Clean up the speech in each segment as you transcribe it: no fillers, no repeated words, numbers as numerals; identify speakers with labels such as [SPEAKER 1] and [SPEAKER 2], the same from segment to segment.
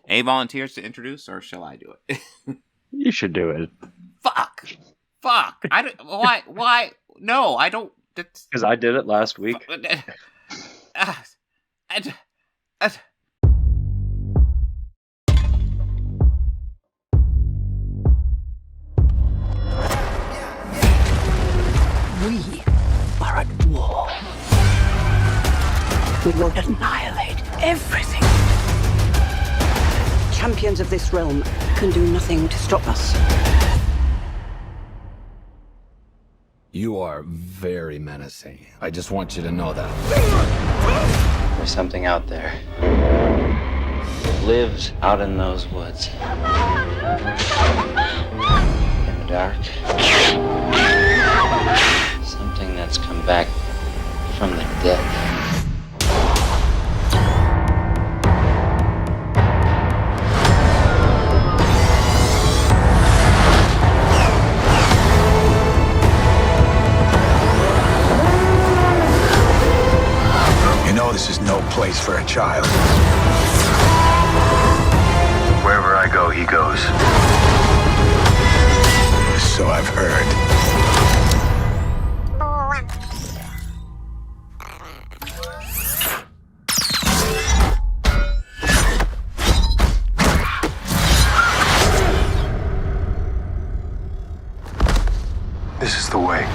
[SPEAKER 1] A volunteers to introduce, or shall I do it?
[SPEAKER 2] You should do it.
[SPEAKER 1] Fuck. I don't. Why? No, I don't.
[SPEAKER 2] Because I did it last week.
[SPEAKER 3] We are at war. We will annihilate everything. Champions of this realm can do nothing to stop us.
[SPEAKER 4] You are very menacing. I just want you to know that.
[SPEAKER 5] There's something out there. It lives out in those woods. In the dark. Something that's come back from the dead.
[SPEAKER 6] This is no place for a child. Wherever I go, he goes. So I've heard. This is the way.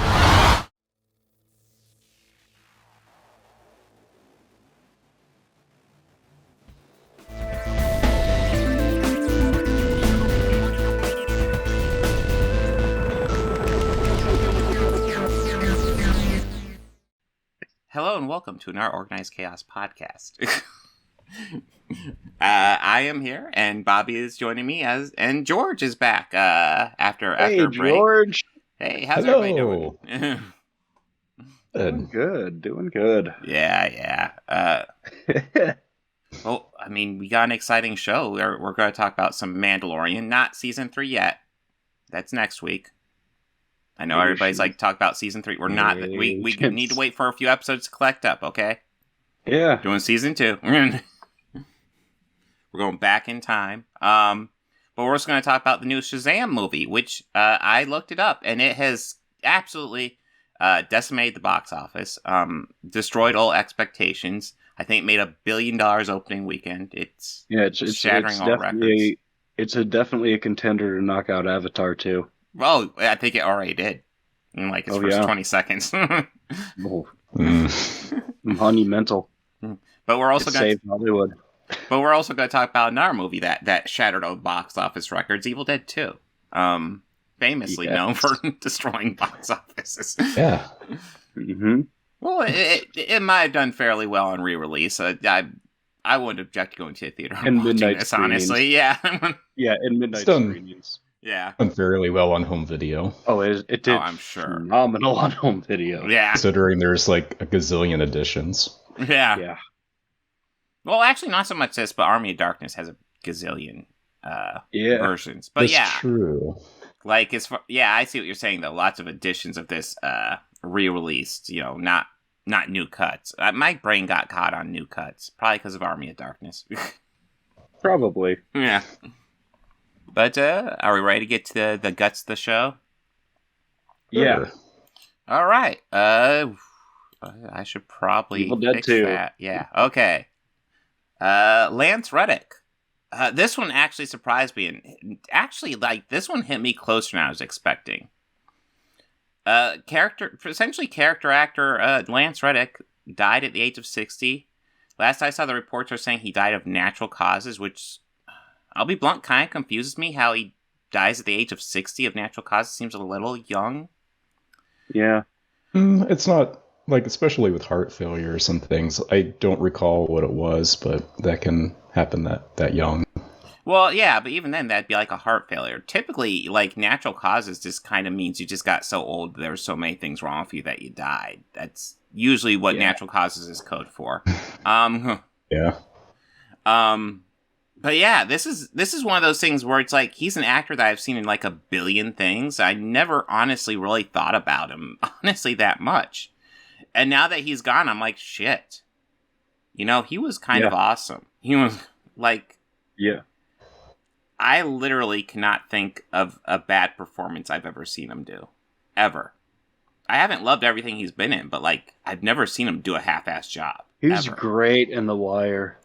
[SPEAKER 1] Hello and welcome to another Organized Chaos podcast. I am here, and Bobby is joining me, and George is back after a break.
[SPEAKER 2] George.
[SPEAKER 1] Hey, how's
[SPEAKER 7] Hello.
[SPEAKER 1] everybody doing?
[SPEAKER 2] Doing good.
[SPEAKER 1] Yeah. Well, I mean, we got an exciting show. We're going to talk about some Mandalorian, not season 3 yet. That's next week. I know everybody's like, talk about season 3. We're not. We need to wait for a few episodes to collect up, okay?
[SPEAKER 2] Yeah.
[SPEAKER 1] Doing season 2. We're going back in time. But we're also going to talk about the new Shazam movie, which I looked it up, and it has absolutely decimated the box office, destroyed all expectations. I think it made $1 billion opening weekend. It's shattering all records.
[SPEAKER 2] It's definitely a contender to knock out Avatar 2.
[SPEAKER 1] Well, I think it already did. In like its first 20 seconds.
[SPEAKER 2] Monumental.
[SPEAKER 1] But we're also going
[SPEAKER 2] to Hollywood.
[SPEAKER 1] But we're also going to talk about another movie that shattered all box office records, Eveil Dead 2. Famously known for destroying box offices.
[SPEAKER 7] Yeah.
[SPEAKER 2] Mm-hmm.
[SPEAKER 1] Well, it might have done fairly well on re-release. I wouldn't object to going to a theater and watching this, honestly. Yeah.
[SPEAKER 2] Yeah, in midnight screenings.
[SPEAKER 1] Yeah.
[SPEAKER 7] Done fairly well on home video.
[SPEAKER 2] Oh, it did.
[SPEAKER 1] Oh, I'm sure.
[SPEAKER 2] Phenomenal on home video.
[SPEAKER 1] Yeah.
[SPEAKER 7] Considering there's like a gazillion editions.
[SPEAKER 1] Yeah. Well, actually, not so much this, but Army of Darkness has a gazillion versions. But
[SPEAKER 7] That's true.
[SPEAKER 1] Like, I see what you're saying, though. Lots of editions of this re-released, not new cuts. My brain got caught on new cuts, probably because of Army of Darkness.
[SPEAKER 2] Probably.
[SPEAKER 1] Yeah. But are we ready to get to the guts of the show?
[SPEAKER 2] Yeah.
[SPEAKER 1] All right. I should probably fix that. Yeah. Okay. Lance Reddick. This one actually surprised me, and actually, this one hit me closer than I was expecting. Character actor Lance Reddick died at the age of 60. Last I saw, the reports are saying he died of natural causes, which, I'll be blunt, kind of confuses me. How he dies at the age of 60 of natural causes seems a little young.
[SPEAKER 2] Yeah.
[SPEAKER 7] It's not, especially with heart failure or some things. I don't recall what it was, but that can happen that young.
[SPEAKER 1] Well, yeah, but even then, that'd be like a heart failure. Typically, natural causes just kind of means you just got so old, there were so many things wrong with you that you died. That's usually what natural causes is code for.
[SPEAKER 7] Yeah.
[SPEAKER 1] But yeah, this is one of those things where it's like, he's an actor that I've seen in a billion things. I never honestly really thought about him, that much. And now that he's gone, I'm like, shit. He was kind of awesome. He was
[SPEAKER 2] Yeah.
[SPEAKER 1] I literally cannot think of a bad performance I've ever seen him do. Ever. I haven't loved everything he's been in, but, like, I've never seen him do a half-assed job.
[SPEAKER 2] He was
[SPEAKER 1] ever.
[SPEAKER 2] great in The Wire.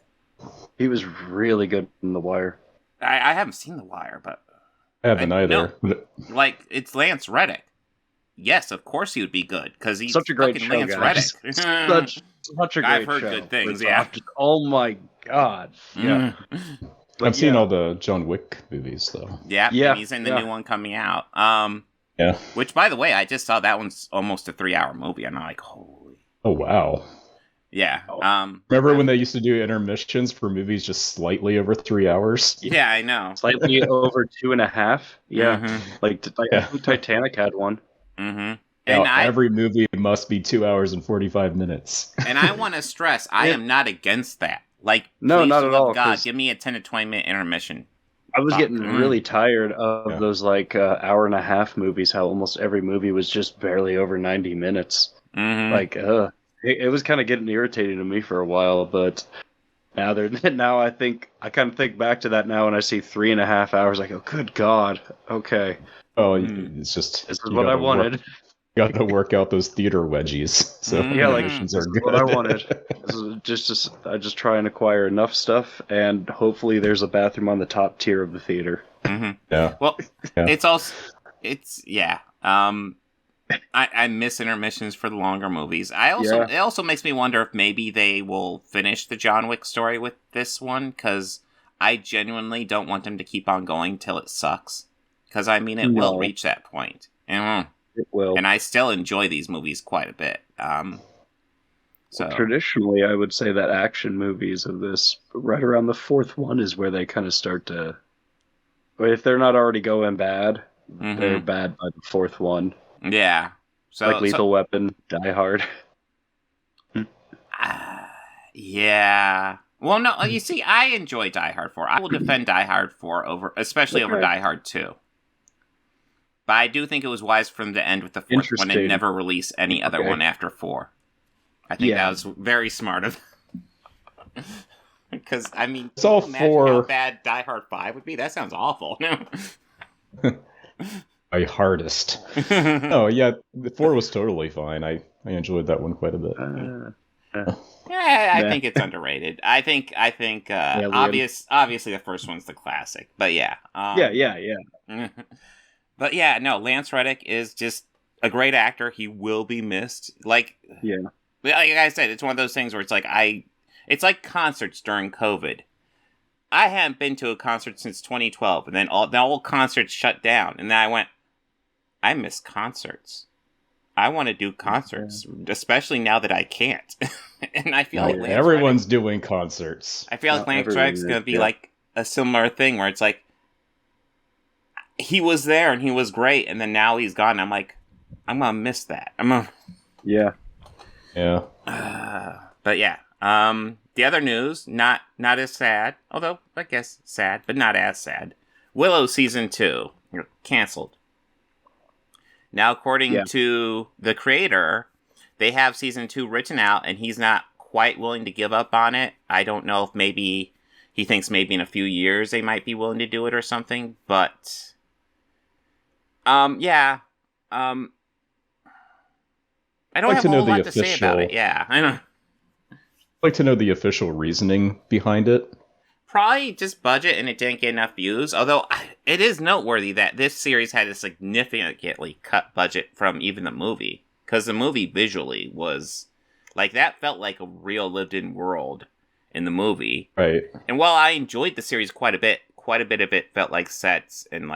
[SPEAKER 2] He was really good in The Wire.
[SPEAKER 1] I haven't seen The Wire, but...
[SPEAKER 7] I haven't either.
[SPEAKER 1] No, like, it's Lance Reddick. Yes, of course he would be good, because he's
[SPEAKER 2] such a great
[SPEAKER 1] fucking
[SPEAKER 2] show,
[SPEAKER 1] Lance
[SPEAKER 2] guys.
[SPEAKER 1] Reddick.
[SPEAKER 2] such a great
[SPEAKER 1] I've heard
[SPEAKER 2] show.
[SPEAKER 1] good things, yeah.
[SPEAKER 2] Oh my god. Yeah.
[SPEAKER 7] I've seen all the John Wick movies, though.
[SPEAKER 1] Yeah,
[SPEAKER 2] Yeah,
[SPEAKER 1] and he's in the
[SPEAKER 2] yeah.
[SPEAKER 1] new one coming out.
[SPEAKER 7] Yeah.
[SPEAKER 1] Which, by the way, I just saw that one's almost a 3-hour movie, and I'm like, holy...
[SPEAKER 7] Oh, wow.
[SPEAKER 1] Yeah.
[SPEAKER 7] Remember when they used to do intermissions for movies just slightly over 3 hours?
[SPEAKER 1] Yeah, I know.
[SPEAKER 2] Slightly over 2.5. Yeah.
[SPEAKER 1] Mhm.
[SPEAKER 2] Like I think Titanic had one.
[SPEAKER 1] Mm-hmm.
[SPEAKER 7] Now,
[SPEAKER 1] And
[SPEAKER 7] every movie must be 2 hours and 45 minutes.
[SPEAKER 1] And I want to stress, I am not against that. Like,
[SPEAKER 2] No,
[SPEAKER 1] please,
[SPEAKER 2] not
[SPEAKER 1] for
[SPEAKER 2] at
[SPEAKER 1] love of
[SPEAKER 2] all,
[SPEAKER 1] God,
[SPEAKER 2] 'cause-
[SPEAKER 1] give me a 10 to 20 minute intermission.
[SPEAKER 2] I was getting
[SPEAKER 1] Mm.
[SPEAKER 2] really tired of
[SPEAKER 7] Yeah.
[SPEAKER 2] those like hour and a half movies. How almost every movie was just barely over 90 minutes.
[SPEAKER 1] Mm-hmm.
[SPEAKER 2] Like, it was kind of getting irritating to me for a while. But now now I kind of think back to that now, when I see 3.5 hours, I go, good God, okay,
[SPEAKER 7] Oh, it's just...
[SPEAKER 2] this is
[SPEAKER 7] you
[SPEAKER 2] what I
[SPEAKER 7] gotta
[SPEAKER 2] wanted.
[SPEAKER 7] Got to work out those theater wedgies. So
[SPEAKER 1] Mhm.
[SPEAKER 2] Yeah, like,
[SPEAKER 7] intermissions
[SPEAKER 2] this
[SPEAKER 7] are
[SPEAKER 2] is
[SPEAKER 7] good.
[SPEAKER 2] what I wanted. This is I just try and acquire enough stuff, and hopefully there's a bathroom on the top tier of the theater.
[SPEAKER 1] Mm-hmm.
[SPEAKER 7] Yeah.
[SPEAKER 1] Well,
[SPEAKER 7] Yeah.
[SPEAKER 1] it's also... It's... Yeah. I miss intermissions for the longer movies. It also makes me wonder if maybe they will finish the John Wick story with this one, because I genuinely don't want them to keep on going till it sucks. Because, I mean, it will
[SPEAKER 2] No.
[SPEAKER 1] reach that point. And
[SPEAKER 2] It will.
[SPEAKER 1] I still enjoy these movies quite a bit. So
[SPEAKER 2] Traditionally, I would say that action movies of this, right around the fourth one, is where they kind of start to... But if they're not already going bad, they're bad by the fourth one.
[SPEAKER 1] yeah. So
[SPEAKER 2] Like Lethal Weapon, Die Hard.
[SPEAKER 1] yeah. Well, no, you see, I enjoy Die Hard 4. I will defend Die Hard 4 especially over
[SPEAKER 2] Okay.
[SPEAKER 1] Die Hard 2. But I do think it was wise for them to end with the fourth one and
[SPEAKER 2] Interesting.
[SPEAKER 1] never release any other
[SPEAKER 2] Okay.
[SPEAKER 1] one after 4. I think
[SPEAKER 2] Yeah.
[SPEAKER 1] that was very smart of because, I mean,
[SPEAKER 7] It's all
[SPEAKER 1] can you imagine how
[SPEAKER 7] for-
[SPEAKER 1] bad Die Hard 5 would be? That sounds awful.
[SPEAKER 7] My hardest. Oh, yeah. The 4 was totally fine. I enjoyed that one quite a bit.
[SPEAKER 1] Yeah, I
[SPEAKER 2] Nah.
[SPEAKER 1] think it's underrated. I think
[SPEAKER 2] Liam.
[SPEAKER 1] obviously the first one's the classic, but yeah.
[SPEAKER 2] Yeah.
[SPEAKER 1] But yeah, no, Lance Reddick is just a great actor. He will be missed. Like I said, it's one of those things where it's like concerts during COVID. I haven't been to a concert since 2012, and then all concerts shut down, and then I went, I miss concerts. I want to do concerts, especially now that I can't. And I feel like Lance
[SPEAKER 7] Everyone's doing concerts.
[SPEAKER 1] I feel like
[SPEAKER 2] Not
[SPEAKER 1] Lance
[SPEAKER 2] everyone
[SPEAKER 1] Reddick's
[SPEAKER 2] is,
[SPEAKER 1] going to be
[SPEAKER 2] yeah.
[SPEAKER 1] like a similar thing where it's like, he was there and he was great, and then now he's gone. I'm like, I'm going to miss that.
[SPEAKER 2] Yeah.
[SPEAKER 7] Yeah.
[SPEAKER 1] But yeah, the other news, not as sad, although I guess sad, but not as sad. Willow season 2 canceled. Now, according to the creator, they have season 2 written out, and he's not quite willing to give up on it. I don't know if maybe he thinks maybe in a few years they might be willing to do it or something, but yeah. I don't have a whole lot to say about it. Yeah, I know.
[SPEAKER 7] I'd like to know the official reasoning behind it.
[SPEAKER 1] Probably just budget, and it didn't get enough views. Although it is noteworthy that this series had a significantly cut budget from even the movie, because the movie visually was like, that felt like a real lived-in world in the movie.
[SPEAKER 7] Right.
[SPEAKER 1] And while I enjoyed the series quite a bit of it felt like sets and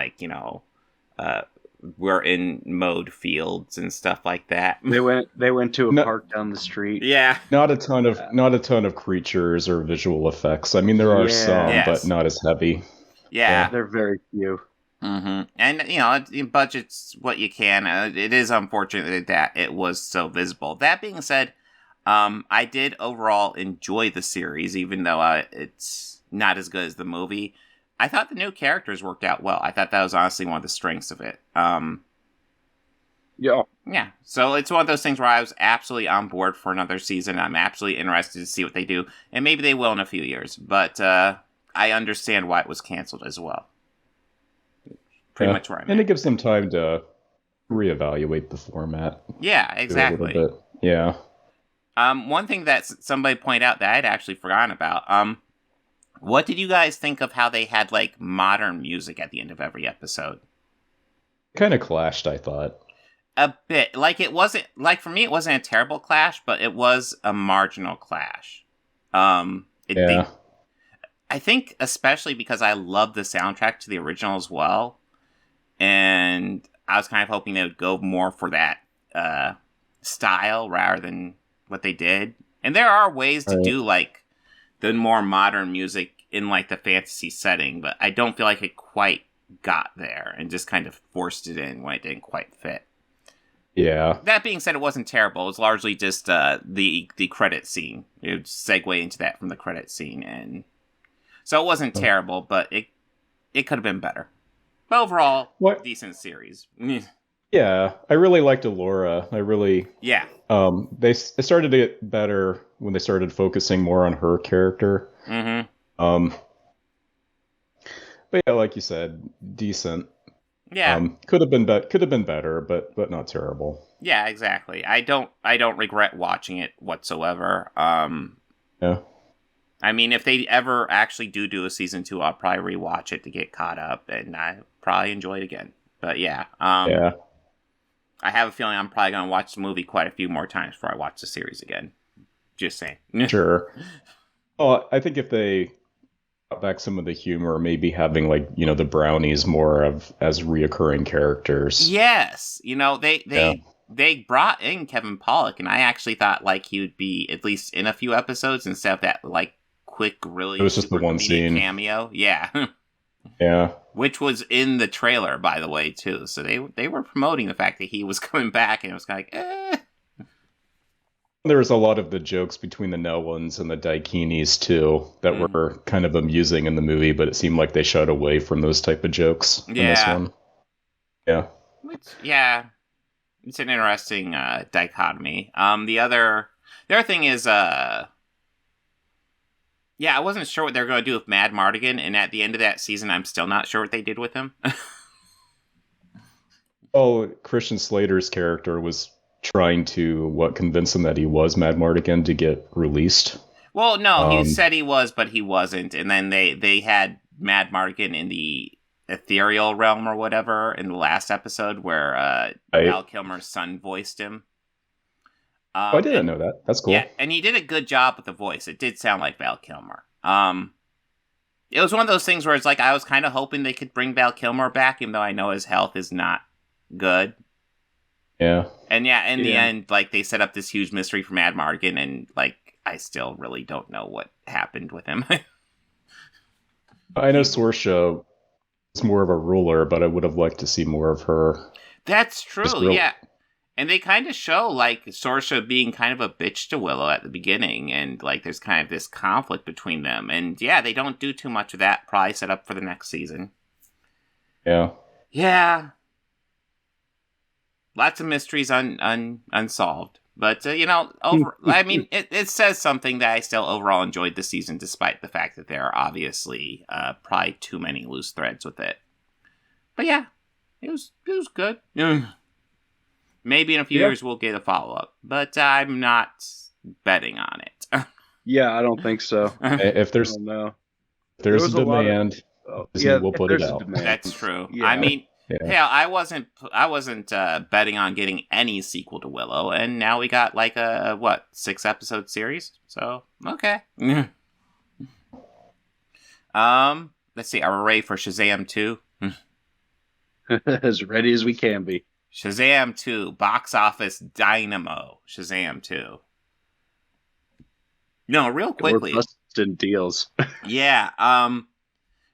[SPEAKER 1] we're in mode fields and stuff like that.
[SPEAKER 2] They went to a
[SPEAKER 7] No.
[SPEAKER 2] park down the street.
[SPEAKER 1] Yeah.
[SPEAKER 7] Not a ton of creatures or visual effects. I mean, there are some,
[SPEAKER 1] Yes.
[SPEAKER 7] but not as heavy.
[SPEAKER 1] Yeah.
[SPEAKER 2] They're very few.
[SPEAKER 1] Mm-hmm. And budget's what you can. It is unfortunate that it was so visible. That being said, I did overall enjoy the series, even though it's not as good as the movie. I thought the new characters worked out well. I thought that was honestly one of the strengths of it.
[SPEAKER 2] Yeah.
[SPEAKER 1] Yeah, so it's one of those things where I was absolutely on board for another season. I'm absolutely interested to see what they do, and maybe they will in a few years. But I understand why it was canceled as well. pretty much where I'm
[SPEAKER 7] and
[SPEAKER 1] at.
[SPEAKER 7] it gives them time to reevaluate the format.
[SPEAKER 1] Yeah, exactly.
[SPEAKER 7] A little bit. Yeah.
[SPEAKER 1] One thing that somebody pointed out that I'd actually forgotten about. What did you guys think of how they had like modern music at the end of every episode?
[SPEAKER 7] Kind of clashed, I thought.
[SPEAKER 1] A bit. Like it wasn't like for me it wasn't a terrible clash, but it was a marginal clash.
[SPEAKER 7] Yeah.
[SPEAKER 1] I think especially because I love the soundtrack to the original as well. And I was kind of hoping they would go more for that style rather than what they did. And there are ways to do like the more modern music in like the fantasy setting, but I don't feel like it quite got there and just kind of forced it in when it didn't quite fit.
[SPEAKER 7] Yeah.
[SPEAKER 1] That being said, it wasn't terrible. It was largely just the credit scene. It would segue into that from the credit scene, and so it wasn't terrible, but it could have been better. But overall, decent series.
[SPEAKER 7] Yeah, I really liked Allura.
[SPEAKER 1] Yeah.
[SPEAKER 7] They started to get better when they started focusing more on her character.
[SPEAKER 1] Mm-hmm.
[SPEAKER 7] But yeah, like you said, decent.
[SPEAKER 1] Yeah.
[SPEAKER 7] Could have been better, but not terrible.
[SPEAKER 1] Yeah, exactly. I don't regret watching it whatsoever.
[SPEAKER 7] Yeah.
[SPEAKER 1] I mean, if they ever actually do a season 2, I'll probably rewatch it to get caught up, and I probably enjoy it again. But yeah.
[SPEAKER 7] Yeah.
[SPEAKER 1] I have a feeling I'm probably going to watch the movie quite a few more times before I watch the series again. Just saying.
[SPEAKER 7] Sure. Oh, I think if they got back some of the humor, maybe having like, the brownies more as reoccurring characters.
[SPEAKER 1] Yes. They brought in Kevin Pollak, and I actually thought like he would be at least in a few episodes instead of that like quick, really
[SPEAKER 7] it was just the one scene
[SPEAKER 1] cameo. Yeah.
[SPEAKER 7] Yeah.
[SPEAKER 1] Which was in the trailer, by the way, too. So they were promoting the fact that he was coming back, and it was kind of like,
[SPEAKER 7] There was a lot of the jokes between the Nellans and the Daikinis, too, that were kind of amusing in the movie, but it seemed like they shied away from those type of jokes in this one. Yeah.
[SPEAKER 1] Yeah. It's an interesting dichotomy. The other thing is, yeah, I wasn't sure what they were going to do with Mad Mardigan, and at the end of that season, I'm still not sure what they did with him.
[SPEAKER 7] Christian Slater's character was trying to, convince him that he was Mad Mardigan to get released.
[SPEAKER 1] Well, no, he said he was, but he wasn't, and then they had Mad Mardigan in the ethereal realm or whatever in the last episode where Val Kilmer's son voiced him.
[SPEAKER 7] I didn't know that. That's cool.
[SPEAKER 1] Yeah, and he did a good job with the voice. It did sound like Val Kilmer. It was one of those things where it's like I was kind of hoping they could bring Val Kilmer back, even though I know his health is not good.
[SPEAKER 7] Yeah.
[SPEAKER 1] And yeah, in the end, like they set up this huge mystery for Mad Mardigan, and like I still really don't know what happened with him.
[SPEAKER 7] I know Saoirse is more of a ruler, but I would have liked to see more of her.
[SPEAKER 1] That's true. Yeah. And they kind of show, like, Saoirse being kind of a bitch to Willow at the beginning, and, like, there's kind of this conflict between them. And, yeah, they don't do too much of that, probably set up for the next season.
[SPEAKER 7] Yeah.
[SPEAKER 1] Yeah. Lots of mysteries unsolved. But, I mean, it says something that I still overall enjoyed the season, despite the fact that there are obviously probably too many loose threads with it. But, yeah, it was good. Maybe in a few years we'll get a follow-up, but I'm not betting on it.
[SPEAKER 2] Yeah, I don't think so.
[SPEAKER 7] If there's a demand, we'll put it out.
[SPEAKER 1] That's true.
[SPEAKER 2] Yeah.
[SPEAKER 1] I mean, hell, I wasn't betting on getting any sequel to Willow, and now we got like a 6-episode series. So okay. Let's see. Are we ready for Shazam 2?
[SPEAKER 2] As ready as we can be.
[SPEAKER 1] Shazam 2, box office dynamo. Shazam 2. No, real quickly.
[SPEAKER 2] We're busting deals.
[SPEAKER 1] Yeah.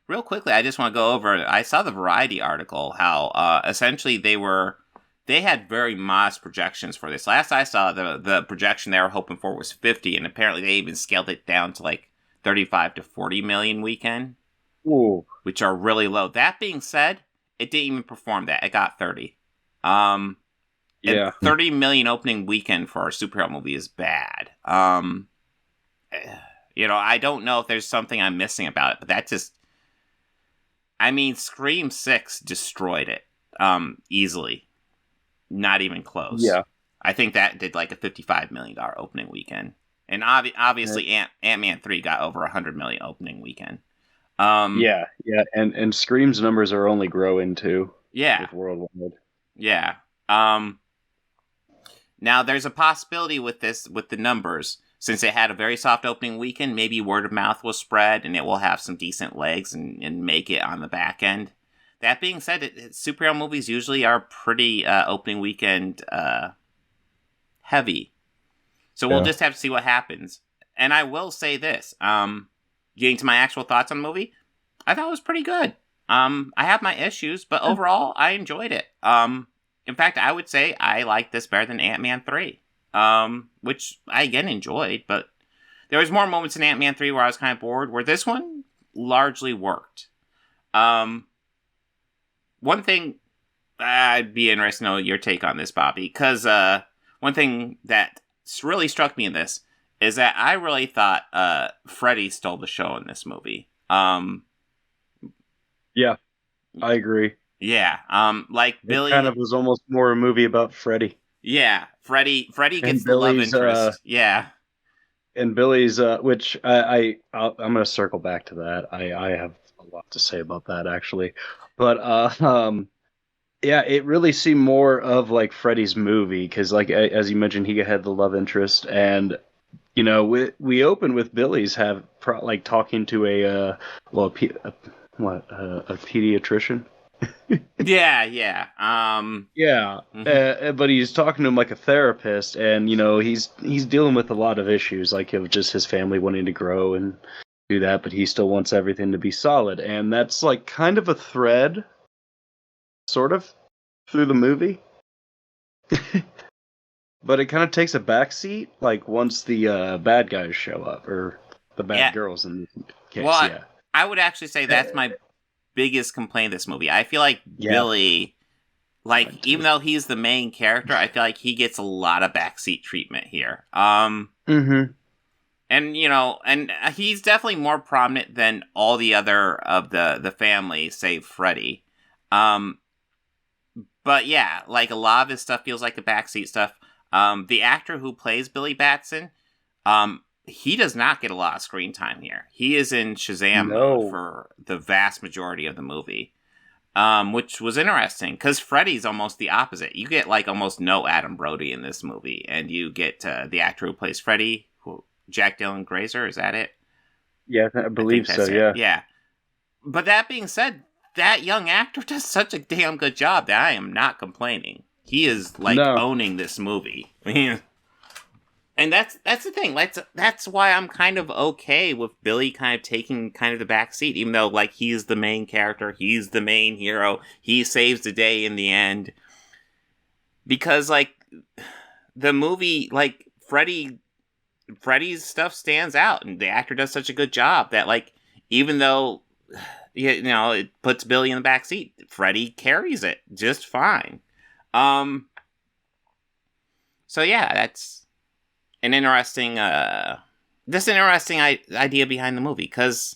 [SPEAKER 1] Real quickly, I just want to go over. I saw the Variety article how essentially they had very modest projections for this. Last I saw, the projection they were hoping for was 50, and apparently they even scaled it down to like 35 to 40 million weekend.
[SPEAKER 2] Ooh.
[SPEAKER 1] Which are really low. That being said, it didn't even perform that. It got 30.
[SPEAKER 2] Yeah.
[SPEAKER 1] 30 million opening weekend for a superhero movie is bad. I don't know if there's something I'm missing about it, but that just I mean, Scream 6 destroyed it easily. Not even close.
[SPEAKER 2] Yeah.
[SPEAKER 1] I think that did like a $55 million opening weekend. And obviously Ant-Man 3 got over $100 million opening weekend.
[SPEAKER 2] Yeah, and Scream's numbers are only growing too.
[SPEAKER 1] Yeah.
[SPEAKER 2] With worldwide.
[SPEAKER 1] Yeah. Now there's a possibility with the numbers, since it had a very soft opening weekend, maybe word of mouth will spread and it will have some decent legs and make it on the back end. That being said, superhero movies usually are pretty opening weekend heavy. So we'll just have to see what happens. And I will say this, getting to my actual thoughts on the movie, I thought it was pretty good. I have my issues, but overall, I enjoyed it. In fact, I would say I liked this better than Ant-Man 3, which I, again, enjoyed. But there was more moments in Ant-Man 3 where I was kind of bored, where this one largely worked. One thing, I'd be interested to know your take on this, Bobby, because one thing that really struck me in this is that I really thought Freddy stole the show in this movie.
[SPEAKER 2] Yeah, I agree.
[SPEAKER 1] Yeah, like Billy...
[SPEAKER 2] It kind of was almost more a movie about Freddy.
[SPEAKER 1] Yeah, Freddy gets the love interest. Yeah.
[SPEAKER 2] And Billy's, which I'm going to circle back to that. I have a lot to say about that, actually. But, yeah, it really seemed more of, like, Freddy's movie, because, like, as you mentioned, he had the love interest, and, you know, we open with Billy's talking to a pediatrician?
[SPEAKER 1] Yeah.
[SPEAKER 2] Yeah,
[SPEAKER 1] Mm-hmm.
[SPEAKER 2] but he's talking to him like a therapist, and, you know, he's dealing with a lot of issues, like of just his family wanting to grow and do that, but he still wants everything to be solid, and that's, like, kind of a thread, sort of, through the movie. But it kind of takes a backseat, like, once the bad guys show up, or the bad girls in this case.
[SPEAKER 1] Well,
[SPEAKER 2] yeah.
[SPEAKER 1] I would actually say that's my biggest complaint of this movie. I feel like Billy, like, even though he's the main character, I feel like he gets a lot of backseat treatment here.
[SPEAKER 2] Mm-hmm.
[SPEAKER 1] And, you know, and he's definitely more prominent than all the other of the family, save Freddy. But yeah, like, a lot of his stuff feels like the backseat stuff. The actor who plays Billy Batson, he does not get a lot of screen time here. He is in Shazam mode for the vast majority of the movie, which was interesting, because Freddy's almost the opposite. You get, like, almost no Adam Brody in this movie, and you get the actor who plays Freddy, Jack Dylan Grazer, is that it?
[SPEAKER 2] Yeah, I believe so, yeah.
[SPEAKER 1] Yeah. But that being said, that young actor does such a damn good job that I am not complaining. He is, like, owning this movie. And that's the thing. That's why I'm kind of okay with Billy kind of taking kind of the back seat, even though, like, he's the main character, he's the main hero, he saves the day in the end. Because, like, the movie, like, Freddy's stuff stands out, and the actor does such a good job that, like, even though, you know, it puts Billy in the back seat, Freddy carries it just fine. So yeah, that's an interesting, idea behind the movie, because,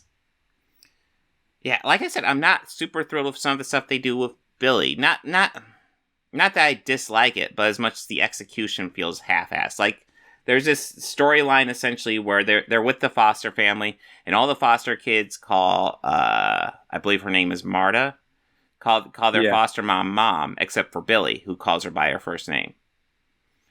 [SPEAKER 1] yeah, like I said, I'm not super thrilled with some of the stuff they do with Billy. Not that I dislike it, but as much as the execution feels half-assed. Like, there's this storyline essentially where they're with the foster family, and all the foster kids call, I believe her name is Marta, call their foster mom, except for Billy, who calls her by her first name.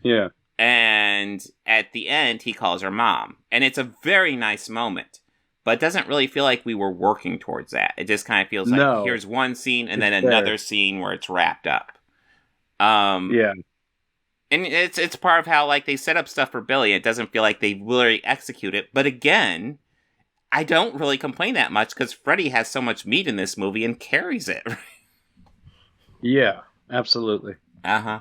[SPEAKER 2] Yeah.
[SPEAKER 1] And at the end, he calls her mom. And it's a very nice moment, but it doesn't really feel like we were working towards that. It just kind of feels like here's one scene and then another scene where it's wrapped up.
[SPEAKER 2] Yeah.
[SPEAKER 1] And it's part of how, like, they set up stuff for Billy. It doesn't feel like they really execute it. But again, I don't really complain that much because Freddy has so much meat in this movie and carries it.
[SPEAKER 2] Yeah, absolutely.
[SPEAKER 1] Uh-huh.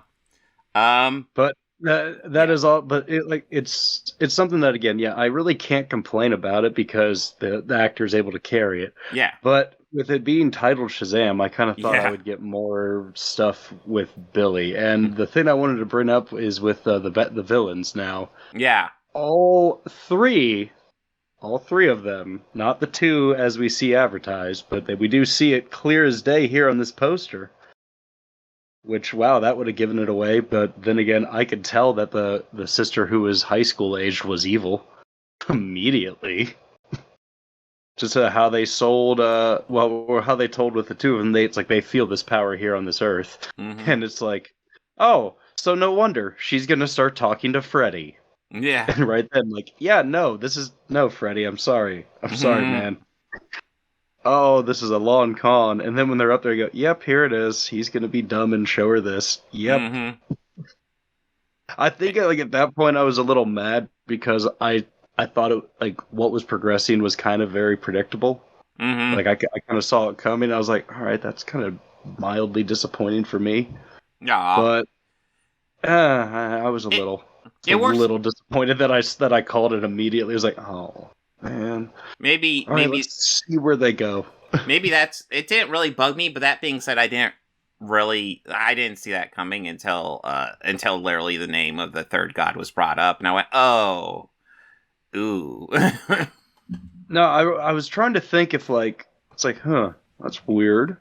[SPEAKER 2] But that is all. But it's something that, again, I really can't complain about it because the actor is able to carry it.
[SPEAKER 1] Yeah.
[SPEAKER 2] But with it being titled Shazam, I kind of thought I would get more stuff with Billy. And the thing I wanted to bring up is with the villains now.
[SPEAKER 1] Yeah.
[SPEAKER 2] All three All three of them. Not the two as we see advertised, but we do see it clear as day here on this poster. Which, wow, that would have given it away. But then again, I could tell that the sister who was high school aged was evil immediately. Just how they sold, or how they told with the two of them, it's like they feel this power here on this earth. Mm-hmm. And it's like, oh, so no wonder she's going to start talking to Freddy.
[SPEAKER 1] Yeah.
[SPEAKER 2] And right then, like, yeah, no, Freddy, I'm sorry. I'm sorry, man. Oh, this is a long con. And then when they're up there, you go, yep, here it is. He's going to be dumb and show her this. Yep. Mm-hmm. I think like at that point I was a little mad because I thought it, like what was progressing was kind of very predictable. Mm-hmm. Like I kind of saw it coming. I was like, all right, that's kind of mildly disappointing for me.
[SPEAKER 1] Yeah.
[SPEAKER 2] But I was a little disappointed that I called it immediately. I was like, oh man.
[SPEAKER 1] Maybe
[SPEAKER 2] let's see where they go.
[SPEAKER 1] Maybe it didn't really bug me, but that being said, I didn't see that coming until literally the name of the third god was brought up, and I went, oh. Ooh.
[SPEAKER 2] No, I was trying to think if like it's like, huh, that's weird.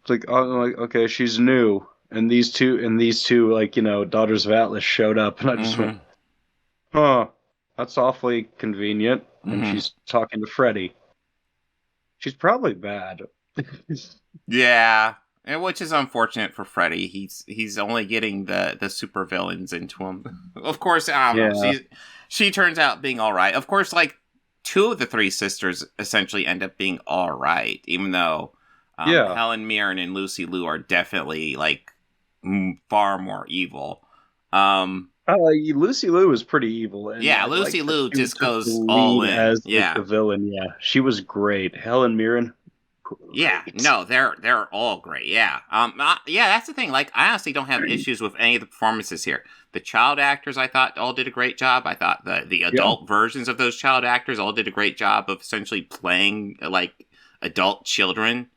[SPEAKER 2] It's like, oh, like okay, she's new, and these two like daughters of Atlas showed up, and I just went, huh, that's awfully convenient. And she's talking to Freddy. She's probably bad.
[SPEAKER 1] Yeah, and which is unfortunate for Freddy. He's only getting the super villains into him. Of course, I don't know. She turns out being all right. Of course, like, two of the three sisters essentially end up being all right, even though Helen Mirren and Lucy Liu are definitely, like, far more evil.
[SPEAKER 2] Lucy Liu was pretty evil. And
[SPEAKER 1] Lucy Liu just goes all in.
[SPEAKER 2] As the villain, yeah. She was great. Helen Mirren. Great.
[SPEAKER 1] Yeah, no, they're all great. Yeah. That's the thing. Like, I honestly don't have issues with any of the performances here. The child actors, I thought, all did a great job. I thought the adult versions of those child actors all did a great job of essentially playing, like, adult children.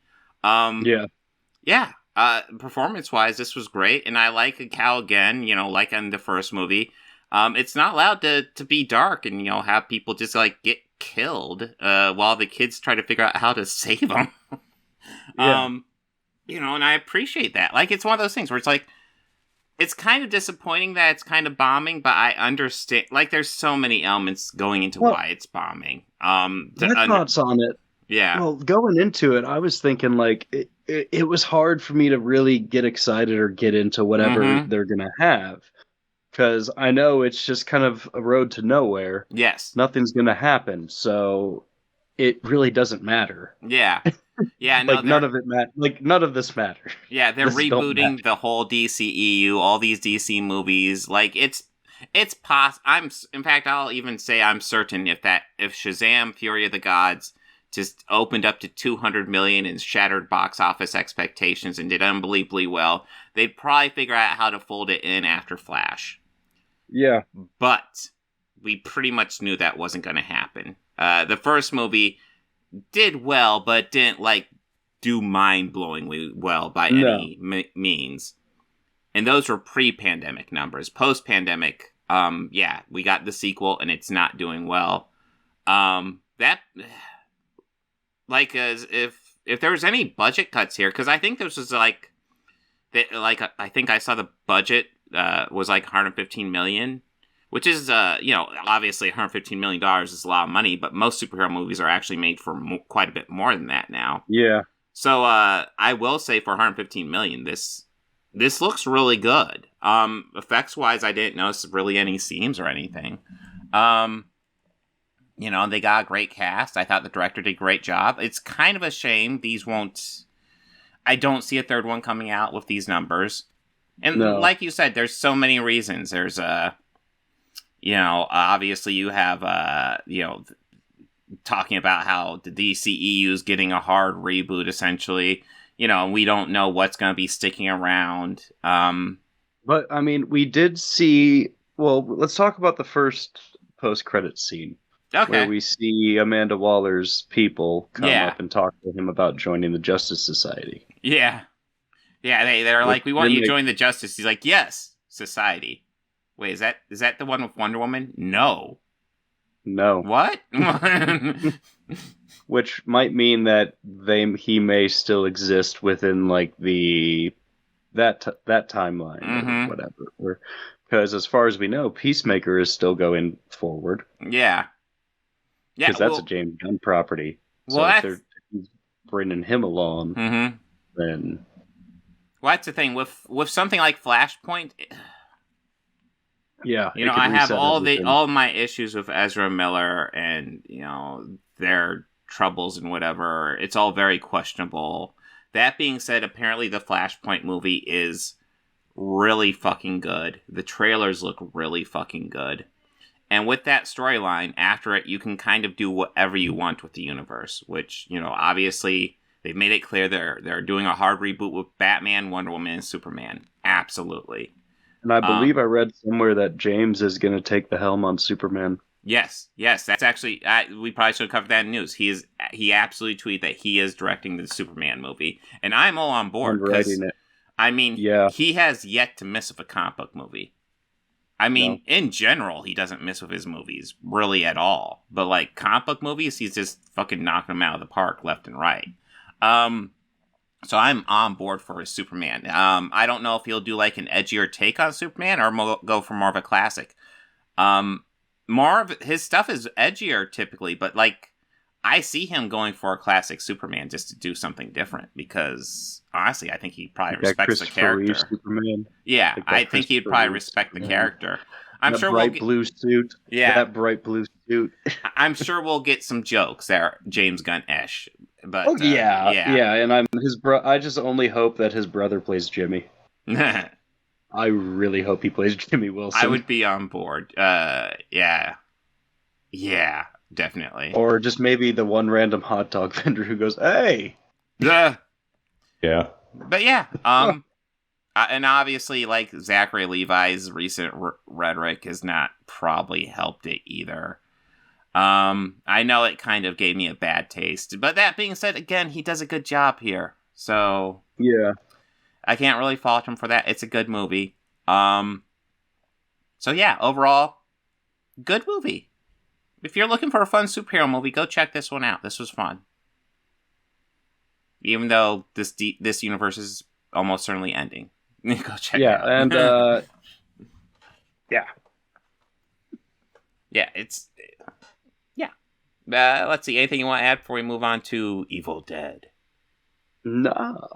[SPEAKER 1] Performance-wise, this was great. And I like Cal again, like in the first movie. It's not allowed to be dark and, have people just, like, get killed while the kids try to figure out how to save them. And I appreciate that. Like, it's one of those things where it's like, it's kind of disappointing that it's kind of bombing, but I understand. Like, there's so many elements going into why it's bombing.
[SPEAKER 2] My thoughts on it.
[SPEAKER 1] Yeah.
[SPEAKER 2] Well, going into it, I was thinking, like, it was hard for me to really get excited or get into whatever they're going to have. Because I know it's just kind of a road to nowhere.
[SPEAKER 1] Yes.
[SPEAKER 2] Nothing's going to happen. So it really doesn't matter.
[SPEAKER 1] Yeah. Yeah, no,
[SPEAKER 2] none of it matters. Like, none of this matters.
[SPEAKER 1] Yeah, they're rebooting the whole DCEU, all these DC movies. Like, it's in fact, I'll even say I'm certain if Shazam: Fury of the Gods just opened up to 200 million and shattered box office expectations and did unbelievably well, they'd probably figure out how to fold it in after Flash.
[SPEAKER 2] Yeah.
[SPEAKER 1] But we pretty much knew that wasn't going to happen. The first movie did well, but didn't, like, do mind-blowingly well by any means. And those were pre-pandemic numbers. Post-pandemic, we got the sequel, and it's not doing well. If there was any budget cuts here, because I think this was, I think I saw the budget was, like, $115 million. Which is, obviously $115 million is a lot of money, but most superhero movies are actually made for quite a bit more than that now.
[SPEAKER 2] Yeah.
[SPEAKER 1] So, I will say for $115 million, this looks really good. Effects-wise, I didn't notice really any seams or anything. They got a great cast. I thought the director did a great job. It's kind of a shame I don't see a third one coming out with these numbers. And like you said, there's so many reasons. There's, obviously you have, talking about how the DCEU is getting a hard reboot, essentially. We don't know what's going to be sticking around.
[SPEAKER 2] But, I mean, we did see... Well, let's talk about the first post-credit scene.
[SPEAKER 1] Okay.
[SPEAKER 2] Where we see Amanda Waller's people come up and talk to him about joining the Justice Society.
[SPEAKER 1] Yeah. Yeah, they're like, we want you to join the Justice. He's like, yes, Society. Wait, is that the one with Wonder Woman? No.
[SPEAKER 2] No.
[SPEAKER 1] What?
[SPEAKER 2] Which might mean that he may still exist within like that timeline or whatever. Because as far as we know, Peacemaker is still going forward.
[SPEAKER 1] Yeah. Yeah,
[SPEAKER 2] because that's a James Gunn property. So
[SPEAKER 1] well,
[SPEAKER 2] if they're bringing him along, then
[SPEAKER 1] well, that's the thing with something like Flashpoint.
[SPEAKER 2] Yeah,
[SPEAKER 1] you know, I have all my issues with Ezra Miller and their troubles and whatever. It's all very questionable. That being said, apparently the Flashpoint movie is really fucking good. The trailers look really fucking good. And with that storyline, after it, you can kind of do whatever you want with the universe, which, obviously they've made it clear they're doing a hard reboot with Batman, Wonder Woman, and Superman. Absolutely.
[SPEAKER 2] And I believe I read somewhere that James is going to take the helm on Superman.
[SPEAKER 1] Yes. That's actually, we probably should have covered that in news. He absolutely tweeted that he is directing the Superman movie. And I'm all on board. I mean, he has yet to miss with a comic book movie. I mean, in general, he doesn't miss with his movies, really at all. But, like, comic book movies, he's just fucking knocking them out of the park left and right. So I'm on board for his Superman. I don't know if he'll do, like, an edgier take on Superman or go for more of a classic. More of his stuff is edgier, typically, but, like, I see him going for a classic Superman just to do something different because, honestly, I think he probably respects the character.
[SPEAKER 2] Superman.
[SPEAKER 1] Yeah, I think he'd probably respect the character. I'm sure
[SPEAKER 2] bright blue suit.
[SPEAKER 1] Yeah,
[SPEAKER 2] that bright blue suit.
[SPEAKER 1] I'm sure we'll get some jokes there, James Gunn-ish. But
[SPEAKER 2] yeah, and I just only hope that his brother plays Jimmy. I really hope he plays Jimmy Wilson.
[SPEAKER 1] I would be on board. Yeah, definitely.
[SPEAKER 2] Or just maybe the one random hot dog vendor who goes, "Hey."
[SPEAKER 1] Yeah.
[SPEAKER 2] But
[SPEAKER 1] yeah, and obviously, like, Zachary Levi's recent rhetoric has not probably helped it either. I know it kind of gave me a bad taste, but that being said, again, he does a good job here, so
[SPEAKER 2] yeah,
[SPEAKER 1] I can't really fault him for that. It's a good movie. So yeah, overall, good movie. If you're looking for a fun superhero movie, go check this one out. This was fun. Even though this universe is almost certainly ending. Go check it out.
[SPEAKER 2] And
[SPEAKER 1] it's... Yeah. Let's see, anything you want to add before we move on to Eveil Dead?
[SPEAKER 2] No.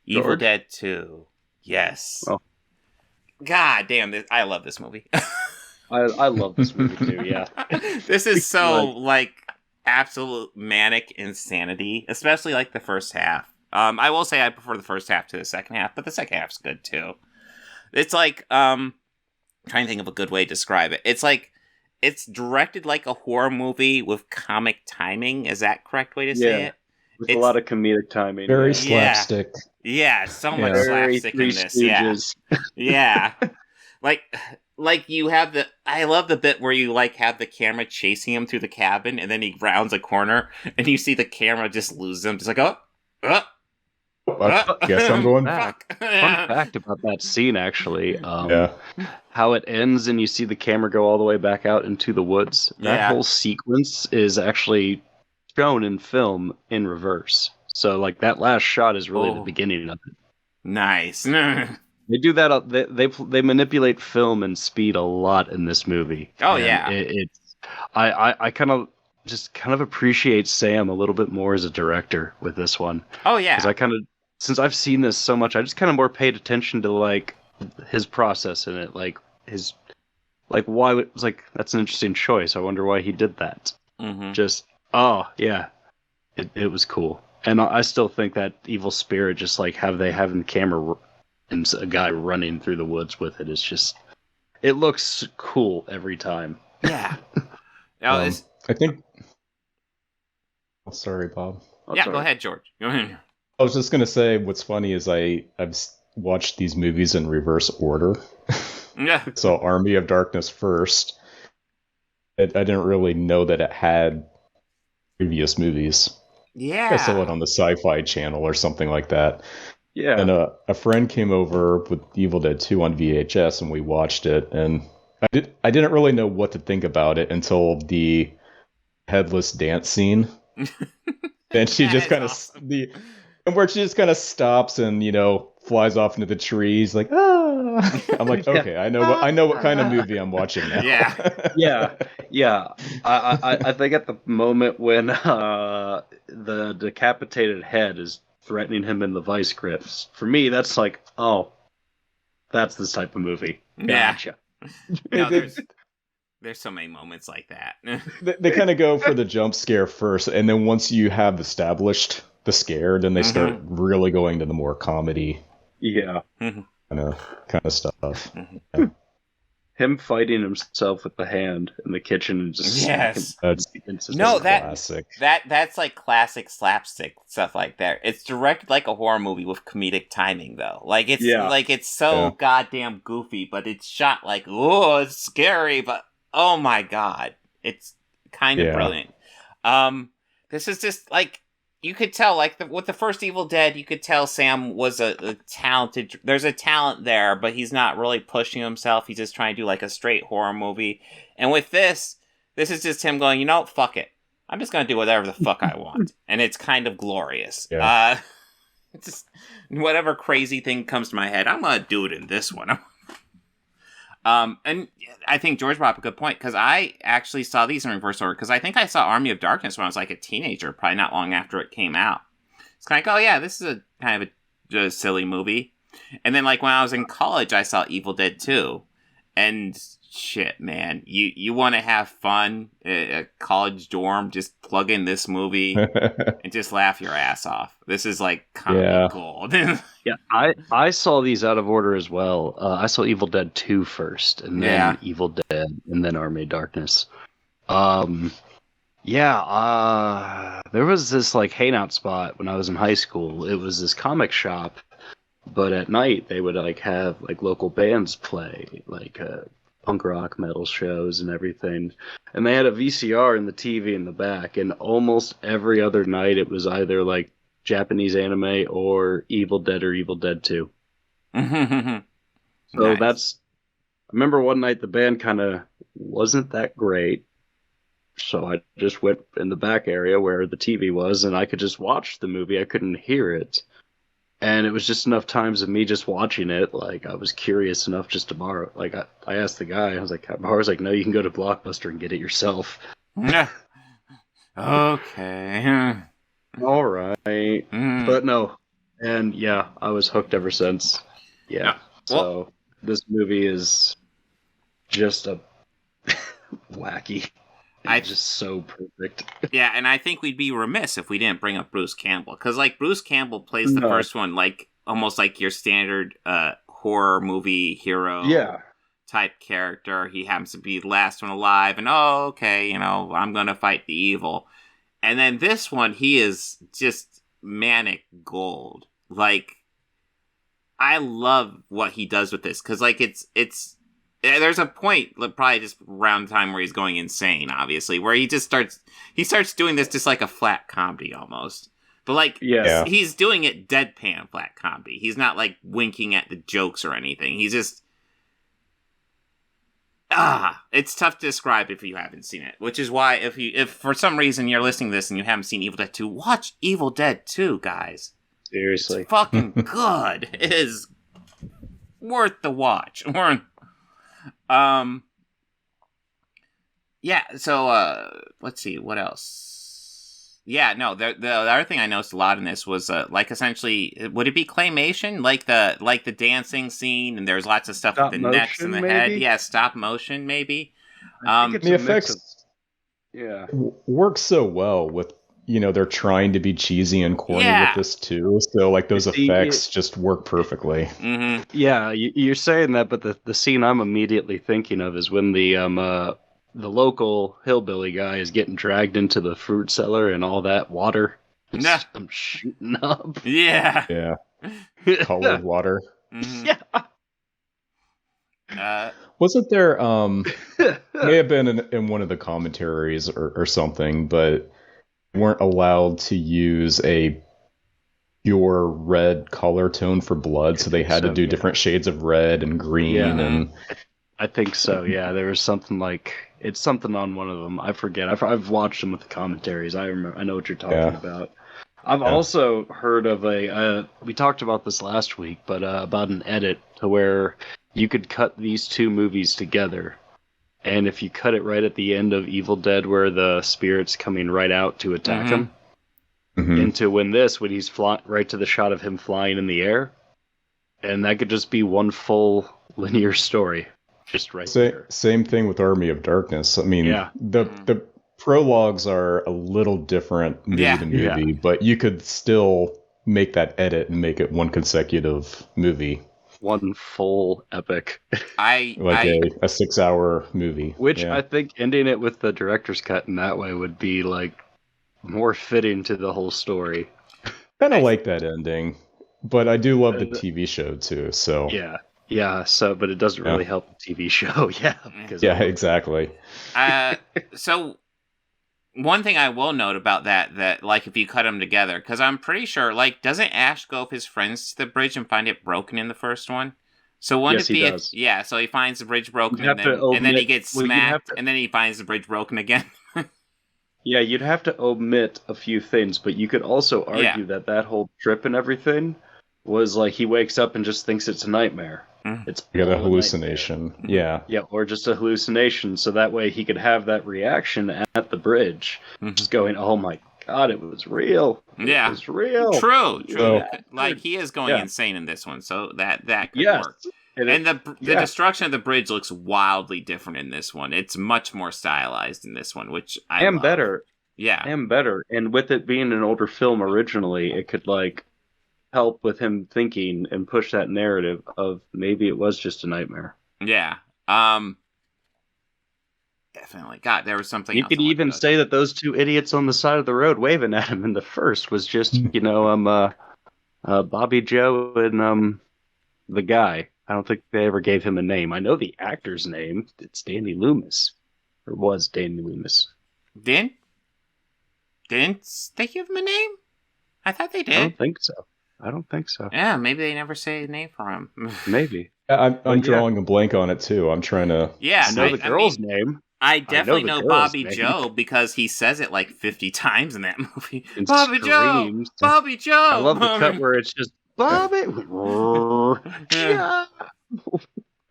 [SPEAKER 1] Eveil Dead 2. Yes.
[SPEAKER 2] Oh.
[SPEAKER 1] God damn, I love this movie.
[SPEAKER 2] I love this movie too, yeah.
[SPEAKER 1] This is so, like, absolute manic insanity, especially, like, the first half. I will say I prefer the first half to the second half, but the second half's good, too. It's like, trying to think of a good way to describe it. It's like, it's directed like a horror movie with comic timing. Is that correct way to say it?
[SPEAKER 2] With a lot of comedic timing.
[SPEAKER 7] Very slapstick.
[SPEAKER 1] Yeah, so much slapstick in this. Yeah. Like you have I love the bit where you like have the camera chasing him through the cabin and then he rounds a corner and you see the camera just lose him. Just like,
[SPEAKER 7] I guess I'm going
[SPEAKER 2] back. Fun fact about that scene, actually. How it ends and you see the camera go all the way back out into the woods. That whole sequence is actually shown in film in reverse. So, like, that last shot is really the beginning of it.
[SPEAKER 1] Nice.
[SPEAKER 2] They do that. They manipulate film and speed a lot in this movie.
[SPEAKER 1] Oh,
[SPEAKER 2] and
[SPEAKER 1] yeah.
[SPEAKER 2] I kind of appreciate Sam a little bit more as a director with this one.
[SPEAKER 1] Oh, yeah.
[SPEAKER 2] Because since I've seen this so much, I just kind of more paid attention to, like, his process in it. Like, why it's like, that's an interesting choice. I wonder why he did that.
[SPEAKER 1] Mm-hmm.
[SPEAKER 2] It was cool. And I still think that evil spirit, just like having camera and a guy running through the woods with it, is just, it looks cool every time.
[SPEAKER 1] Yeah.
[SPEAKER 7] I think. Oh, sorry, Bob.
[SPEAKER 1] Go ahead, George. Go ahead.
[SPEAKER 7] I was just gonna say, what's funny is I've watched these movies in reverse order.
[SPEAKER 1] Yeah.
[SPEAKER 7] So Army of Darkness first. I didn't really know that it had previous movies.
[SPEAKER 1] Yeah.
[SPEAKER 7] I saw it on the Sci-Fi Channel or something like that.
[SPEAKER 2] Yeah.
[SPEAKER 7] And a friend came over with Evil Dead 2 on VHS, and we watched it. And I didn't really know what to think about it until the headless dance scene. And she just kind of
[SPEAKER 1] awesome.
[SPEAKER 7] where she just kind of stops and flies off into the trees like I'm like, okay, I know what kind of movie I'm watching now.
[SPEAKER 2] Yeah. I think at the moment when the decapitated head is threatening him in the vice grips, for me that's like, oh, that's this type of movie. Gotcha.
[SPEAKER 1] No, there's so many moments like that.
[SPEAKER 7] They kind of go for the jump scare first, and then once you have established the scare, then they start really going to the more comedy, kind of stuff.
[SPEAKER 2] Him fighting himself with the hand in the kitchen and just
[SPEAKER 7] classic.
[SPEAKER 1] That's like classic slapstick stuff like that. It's directed like a horror movie with comedic timing though. Like it's so goddamn goofy, but it's shot like, oh, it's scary, but oh my god, it's kind of brilliant. This is just like, you could tell, like with the first Evil Dead, you could tell Sam was a talented. There's a talent there, but he's not really pushing himself. He's just trying to do like a straight horror movie. And with this is just him going, fuck it. I'm just gonna do whatever the fuck I want, and it's kind of glorious.
[SPEAKER 7] Yeah.
[SPEAKER 1] It's just whatever crazy thing comes to my head, I'm gonna do it in this one. And I think George brought up a good point, because I actually saw these in reverse order, because I think I saw Army of Darkness when I was like a teenager, probably not long after it came out. It's kind of like, oh yeah, this is a kind of a silly movie. And then like when I was in college, I saw Evil Dead 2. And shit, man, you want to have fun at a college dorm, just plug in this movie and just laugh your ass off. This is like comedy gold.
[SPEAKER 2] Yeah, I saw these out of order as well. I saw Evil Dead 2 first, and then Evil Dead, and then Army of Darkness. There was this like hangout spot when I was in high school. It was this comic shop, but at night they would like have like local bands play, like punk rock metal shows and everything. And they had a VCR in the TV in the back, and almost every other night it was either like Japanese anime or Evil Dead or Evil Dead 2. So
[SPEAKER 1] Nice.
[SPEAKER 2] I remember one night the band kind of wasn't that great, so I just went in the back area where the TV was, and I could just watch the movie. I couldn't hear it. And it was just enough times of me just watching it, like I was curious enough just to borrow. Like I asked the guy, I was like, "Can I borrow?" He's like, "No, you can go to Blockbuster and get it yourself."
[SPEAKER 1] Okay.
[SPEAKER 2] All right. But no. And yeah, I was hooked ever since. Yeah.
[SPEAKER 1] No.
[SPEAKER 2] So this movie is just a wacky. It's just so perfect.
[SPEAKER 1] Yeah, and I think we'd be remiss if we didn't bring up Bruce Campbell, because like Bruce Campbell plays the first one like almost like your standard horror movie hero type character. He happens to be the last one alive, and I'm gonna fight the evil. And then this one, he is just manic gold. Like, I love what he does with this, because like it's there's a point, probably just around the time where he's going insane, obviously, where he starts doing this just like a flat comedy almost. But like, he's doing it deadpan flat comedy. He's not like winking at the jokes or anything. He's just, it's tough to describe if you haven't seen it. Which is why if for some reason you're listening to this and you haven't seen Evil Dead 2, watch Evil Dead 2, guys.
[SPEAKER 2] Seriously.
[SPEAKER 1] It's fucking good. It is worth the watch. So let's see, what else? Yeah, no, the other thing I noticed a lot in this was like essentially, would it be claymation, like the dancing scene, and there's lots of stuff
[SPEAKER 2] Stop
[SPEAKER 1] with the necks and the
[SPEAKER 2] motion,
[SPEAKER 1] head.
[SPEAKER 2] maybe?
[SPEAKER 1] Yeah, stop motion maybe.
[SPEAKER 2] I think it's
[SPEAKER 7] The
[SPEAKER 2] a mix
[SPEAKER 7] effects
[SPEAKER 2] of-
[SPEAKER 7] work so well with, they're trying to be cheesy and corny with this too. So like those effects just work perfectly.
[SPEAKER 1] Mm-hmm.
[SPEAKER 2] Yeah, you're saying that, but the scene I'm immediately thinking of is when the local hillbilly guy is getting dragged into the fruit cellar and all that water is shooting up.
[SPEAKER 1] Yeah.
[SPEAKER 7] Yeah. Colored water.
[SPEAKER 1] Mm-hmm.
[SPEAKER 2] Yeah.
[SPEAKER 7] Wasn't there may have been in one of the commentaries or something, but weren't allowed to use a pure red color tone for blood, so they had to do different shades of red and green and
[SPEAKER 2] I think so. Yeah, there was something like it's something on one of them. I forget. I've watched them with the commentaries. I remember. I know what you're talking about. I've also heard of we talked about this last week, but about an edit to where you could cut these two movies together, and if you cut it right at the end of Evil Dead, where the spirit's coming right out to attack him, into when he's right to the shot of him flying in the air, and that could just be one full linear story. Just right there.
[SPEAKER 7] Same thing with Army of Darkness. I mean, the prologues are a little different movie to movie, but you could still make that edit and make it one consecutive movie.
[SPEAKER 2] One full epic.
[SPEAKER 7] A 6-hour movie.
[SPEAKER 2] Which I think ending it with the director's cut in that way would be like more fitting to the whole story.
[SPEAKER 7] Kind of like that ending, but I do love the TV show too, so...
[SPEAKER 2] Yeah, but it doesn't really help the TV show,
[SPEAKER 7] exactly.
[SPEAKER 1] So, one thing I will note about that, like, if you cut them together, because I'm pretty sure, like, doesn't Ash go with his friends to the bridge and find it broken in the first one? So wouldn't it be...
[SPEAKER 2] does.
[SPEAKER 1] So he finds the bridge broken, and then he gets smacked, and then he finds the bridge broken again.
[SPEAKER 2] Yeah, you'd have to omit a few things, but you could also argue that whole trip and everything was like he wakes up and just thinks it's a nightmare. It's
[SPEAKER 7] a hallucination. Yeah,
[SPEAKER 2] or just a hallucination. So that way he could have that reaction at the bridge, just going, "Oh my god, it was real! It was real."
[SPEAKER 1] True. Like he is going insane in this one, so that could work. And the destruction of the bridge looks wildly different in this one. It's much more stylized in this one, which I love.
[SPEAKER 2] Better.
[SPEAKER 1] Yeah,
[SPEAKER 2] and better. And with it being an older film originally, it could like help with him thinking and push that narrative of maybe it was just a nightmare.
[SPEAKER 1] Yeah. Definitely. God, there was something
[SPEAKER 2] you
[SPEAKER 1] else
[SPEAKER 2] could even say that those two idiots on the side of the road waving at him in the first was just, Bobby Joe and the guy. I don't think they ever gave him a name. I know the actor's name. It's Danny Loomis. Or was Danny Loomis.
[SPEAKER 1] Didn't they give him a name? I thought they did.
[SPEAKER 2] I don't think so.
[SPEAKER 1] Yeah, maybe they never say a name for him.
[SPEAKER 2] Maybe.
[SPEAKER 7] I'm drawing a blank on it too. I'm trying to...
[SPEAKER 1] Yeah,
[SPEAKER 2] I know the girl's name.
[SPEAKER 1] I definitely know Bobby Joe because he says it like 50 times in that movie. Bobby Joe! Bobby Joe!
[SPEAKER 2] I love the cut where it's just, Bobby!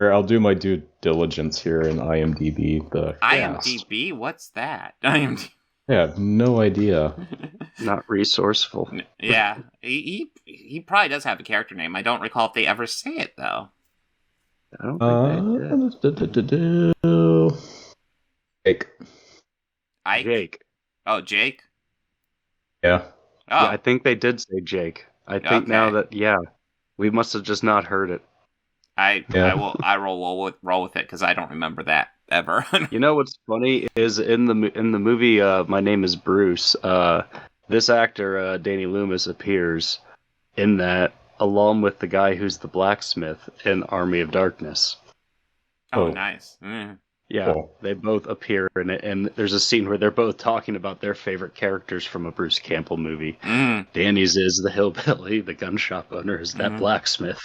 [SPEAKER 7] I'll do my due diligence here in IMDb.
[SPEAKER 1] IMDb? What's that? IMDb.
[SPEAKER 7] Yeah, I have no idea.
[SPEAKER 2] Not resourceful.
[SPEAKER 1] Yeah, he probably does have a character name. I don't recall if they ever say it, though.
[SPEAKER 2] I don't think they did.
[SPEAKER 7] Jake.
[SPEAKER 1] Ike?
[SPEAKER 2] Jake.
[SPEAKER 1] Oh, Jake?
[SPEAKER 7] Yeah.
[SPEAKER 1] Oh.
[SPEAKER 2] Yeah, I think they did say Jake. I think now that, we must have just not heard it.
[SPEAKER 1] I roll with it because I don't remember that ever.
[SPEAKER 2] You know what's funny is in the movie My Name is Bruce, this actor Danny Loomis appears in that along with the guy who's the blacksmith in Army of Darkness.
[SPEAKER 1] Oh, nice. Mm.
[SPEAKER 2] Yeah, They both appear in it, and there's a scene where they're both talking about their favorite characters from a Bruce Campbell movie. Danny's is the hillbilly, the gun shop owner is that blacksmith.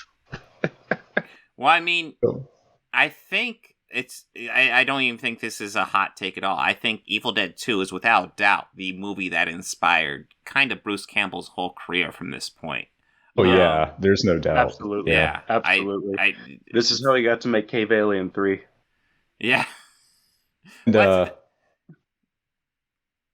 [SPEAKER 1] Well, I mean, I think I don't even think this is a hot take at all. I think Evil Dead 2 is without doubt the movie that inspired kind of Bruce Campbell's whole career from this point.
[SPEAKER 7] Oh, yeah, there's no doubt.
[SPEAKER 2] Absolutely.
[SPEAKER 1] Yeah.
[SPEAKER 2] Absolutely. This is how he got to make Cave Alien 3.
[SPEAKER 1] Yeah.
[SPEAKER 7] And,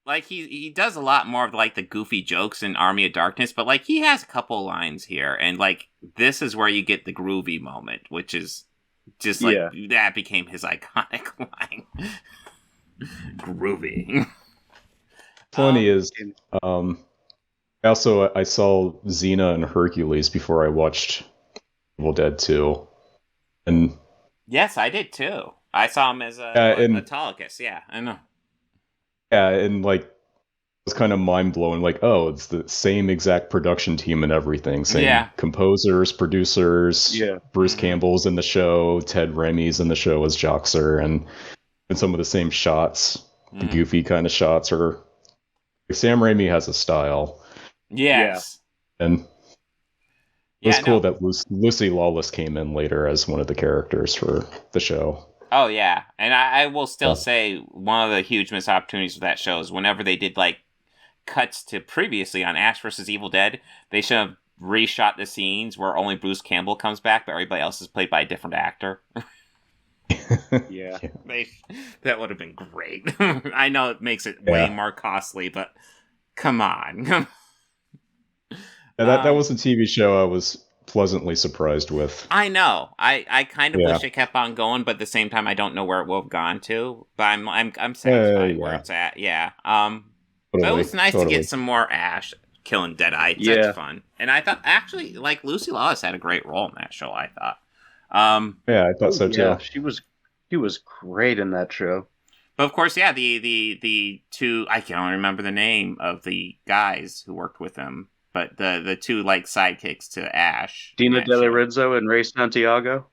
[SPEAKER 1] like, he does a lot more of, like, the goofy jokes in Army of Darkness, but, like, he has a couple lines here, and, like, this is where you get the groovy moment, which is just, like, that became his iconic line. Groovy.
[SPEAKER 7] Funny is, I saw Xena and Hercules before I watched Evil Dead 2. And
[SPEAKER 1] yes, I did, too. I saw him as Autolycus, yeah, I know.
[SPEAKER 7] Yeah, and like it was kind of mind blowing. Like, oh, it's the same exact production team and everything. Same composers, producers. Yeah. Bruce Campbell's in the show. Ted Remy's in the show as Joxer, and some of the same shots, the goofy kind of shots. Or Sam Raimi has a style.
[SPEAKER 1] Yes.
[SPEAKER 7] And it was cool that Lucy Lawless came in later as one of the characters for the show.
[SPEAKER 1] Oh yeah, and I will still say one of the huge missed opportunities with that show is whenever they did like cuts to previously on Ash versus Evil Dead, they should have reshot the scenes where only Bruce Campbell comes back, but everybody else is played by a different actor.
[SPEAKER 2] Yeah.
[SPEAKER 1] That would have been great. I know it makes it way more costly, but come on.
[SPEAKER 7] That was a TV show I was pleasantly surprised with.
[SPEAKER 1] I know. I kind of wish it kept on going, but at the same time, I don't know where it will have gone to. But I'm satisfied where it's at. Yeah. But it was nice to get some more Ash killing Deadites. Yeah. That's fun. And I thought actually, like Lucy Lawless had a great role in that show. I thought.
[SPEAKER 7] I thought so too.
[SPEAKER 2] Yeah, she was great in that show.
[SPEAKER 1] But of course, yeah, the two, I can't remember the name of the guys who worked with him, but the two like sidekicks to Ash.
[SPEAKER 2] Dina De Lorenzo and Ray Santiago.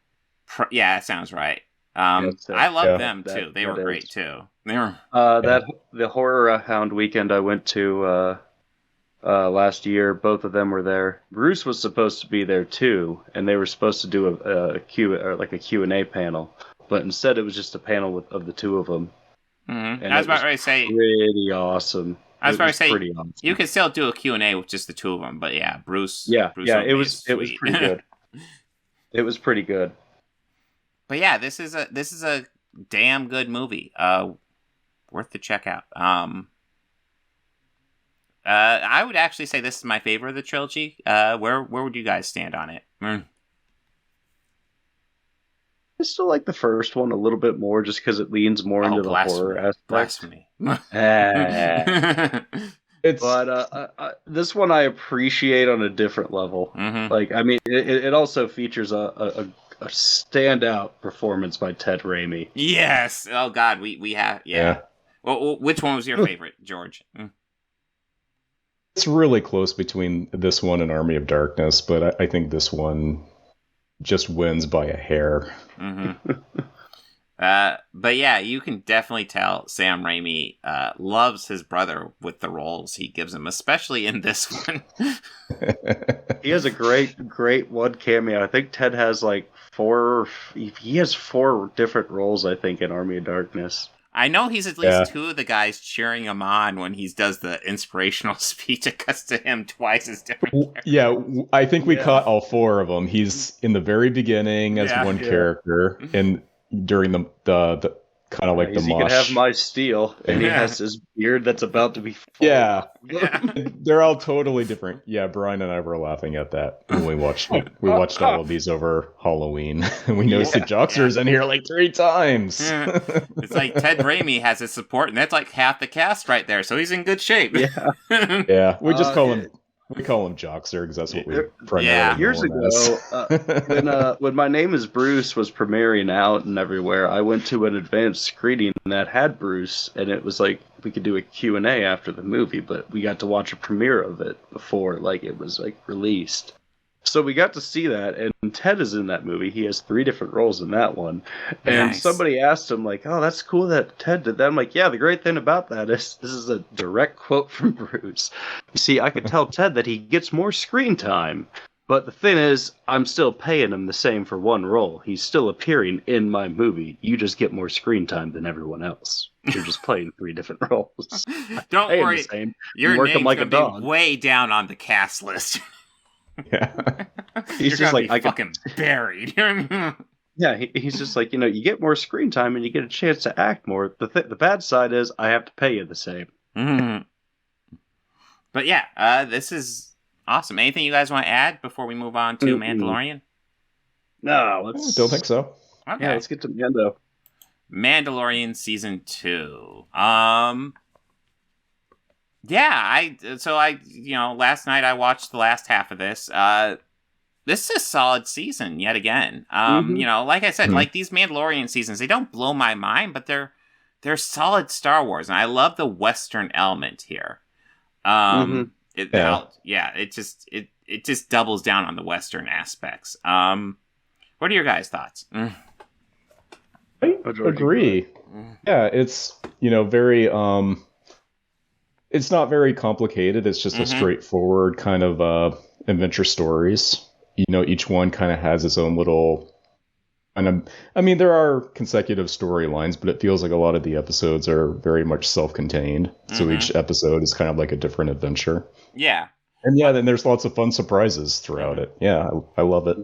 [SPEAKER 1] Yeah, that sounds right. I love them too. They were great too. They were
[SPEAKER 2] the Horror Hound weekend I went to last year. Both of them were there. Bruce was supposed to be there too, and they were supposed to do a Q&A panel, but instead it was just a panel of the two of them.
[SPEAKER 1] Mm-hmm. I was about to say
[SPEAKER 2] pretty awesome.
[SPEAKER 1] I was about to say awesome. You could still do a Q&A with just the two of them, but yeah, Bruce.
[SPEAKER 2] Bruce it was pretty good. It was pretty good.
[SPEAKER 1] But yeah, this is a damn good movie. Worth the check out. I would actually say this is my favorite of the trilogy. Where would you guys stand on it?
[SPEAKER 2] I still like the first one a little bit more, just because it leans more into the horror aspect.
[SPEAKER 1] Blasphemy.
[SPEAKER 2] But this one I appreciate on a different level.
[SPEAKER 1] Mm-hmm.
[SPEAKER 2] Like, I mean, it also features a standout performance by Ted Raimi.
[SPEAKER 1] Yes. Oh God, we have Well, which one was your favorite, George?
[SPEAKER 7] It's really close between this one and Army of Darkness, but I think this one just wins by a hair.
[SPEAKER 1] Mm-hmm. But yeah, you can definitely tell Sam Raimi loves his brother with the roles he gives him, especially in this one.
[SPEAKER 2] He has a great one cameo. I think Ted has like four different roles, I think, in Army of Darkness.
[SPEAKER 1] I know he's at least two of the guys cheering him on when he does the inspirational speech. It cuts to him twice as different.
[SPEAKER 7] Yeah, I think we caught all four of them. He's in the very beginning as one character, and during the kind of like the mosh.
[SPEAKER 2] He can have my steel, and he has his beard that's about to be full.
[SPEAKER 7] Yeah. They're all totally different. Yeah, Brian and I were laughing at that when we watched it. We watched all of these over Halloween, and we noticed that Joxer's in here like 3 times.
[SPEAKER 1] Yeah. It's like Ted Raimi has his support, and that's like half the cast right there, so he's in good shape.
[SPEAKER 7] Yeah. We just call him Joxer because that's what we primarily
[SPEAKER 2] years ago when My Name is Bruce was premiering out and everywhere, I went to an advanced screening that had Bruce, and it was like we could do a Q&A after the movie, but we got to watch a premiere of it before it was released. So we got to see that, and Ted is in that movie. He has 3 different roles in that one. And somebody asked him, like, oh, that's cool that Ted did that. I'm like, yeah, the great thing about that is this is a direct quote from Bruce. You see, I could tell Ted that he gets more screen time. But the thing is, I'm still paying him the same for one role. He's still appearing in my movie. You just get more screen time than everyone else. You're just playing 3 different roles.
[SPEAKER 1] Don't worry. Your name's going to be way down on the cast list.
[SPEAKER 7] Yeah,
[SPEAKER 2] he's just like,
[SPEAKER 1] I fucking buried.
[SPEAKER 2] Yeah, he's just like, you get more screen time and you get a chance to act more. The bad side is I have to pay you the same.
[SPEAKER 1] Mm-hmm. But yeah, this is awesome. Anything you guys want to add before we move on to Mandalorian?
[SPEAKER 2] No, let's.
[SPEAKER 7] Don't think so.
[SPEAKER 2] Okay. Yeah, let's get to Mando.
[SPEAKER 1] Mandalorian season 2. Yeah, last night I watched the last half of this. This is a solid season yet again. Like I said, like these Mandalorian seasons, they don't blow my mind, but they're solid Star Wars, and I love the Western element here. It just doubles down on the Western aspects. What are your guys' thoughts?
[SPEAKER 7] I agree. Yeah, it's very it's not very complicated. It's just a straightforward kind of adventure stories. Each one kind of has its own little And I mean, there are consecutive storylines, but it feels like a lot of the episodes are very much self-contained. So each episode is kind of like a different adventure.
[SPEAKER 1] Yeah.
[SPEAKER 7] And yeah, then there's lots of fun surprises throughout it. Yeah, I love it.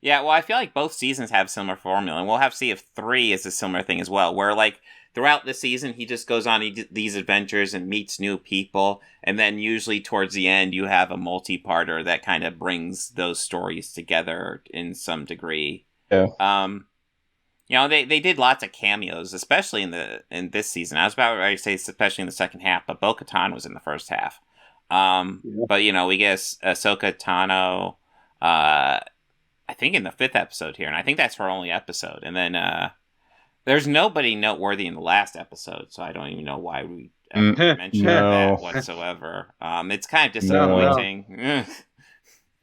[SPEAKER 1] Yeah, well, I feel like both seasons have similar formula, and we'll have to see if 3 is a similar thing as well, where, like, throughout the season, he just goes on these adventures and meets new people, and then usually towards the end, you have a multi-parter that kind of brings those stories together in some degree.
[SPEAKER 7] Yeah.
[SPEAKER 1] You know, they did lots of cameos, especially in this season. I was about ready to say especially in the second half, but Bo-Katan was in the first half. But, you know, we get Ahsoka Tano, I think in the 5th episode here, and I think that's her only episode. And then there's nobody noteworthy in the last episode, so I don't even know why we mentioned that whatsoever. It's kind of disappointing.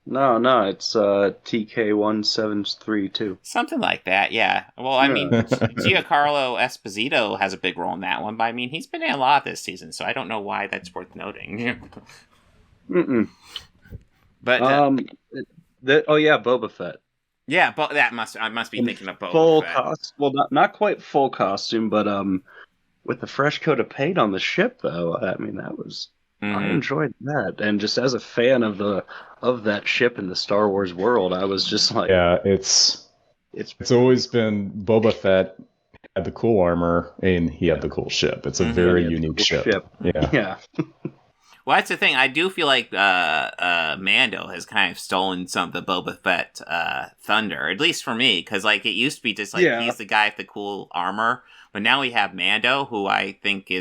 [SPEAKER 2] No, it's TK1732.
[SPEAKER 1] Something like that, yeah. Well, I mean, Giancarlo Esposito has a big role in that one, but I mean, he's been in a lot this season, so I don't know why that's worth noting. But
[SPEAKER 2] Boba Fett.
[SPEAKER 1] Yeah, but I must be thinking of Boba
[SPEAKER 2] full
[SPEAKER 1] Fett.
[SPEAKER 2] Well, not quite full costume, but with the fresh coat of paint on the ship, though. I mean, that was I enjoyed that, and just as a fan of that ship in the Star Wars world, I was just like,
[SPEAKER 7] yeah, it's always been Boba Fett had the cool armor and he had the cool ship. It's a very unique ship. Yeah.
[SPEAKER 1] Well, that's the thing. I do feel like Mando has kind of stolen some of the Boba Fett thunder, at least for me, because like it used to be just like he's the guy with the cool armor, but now we have Mando, who I think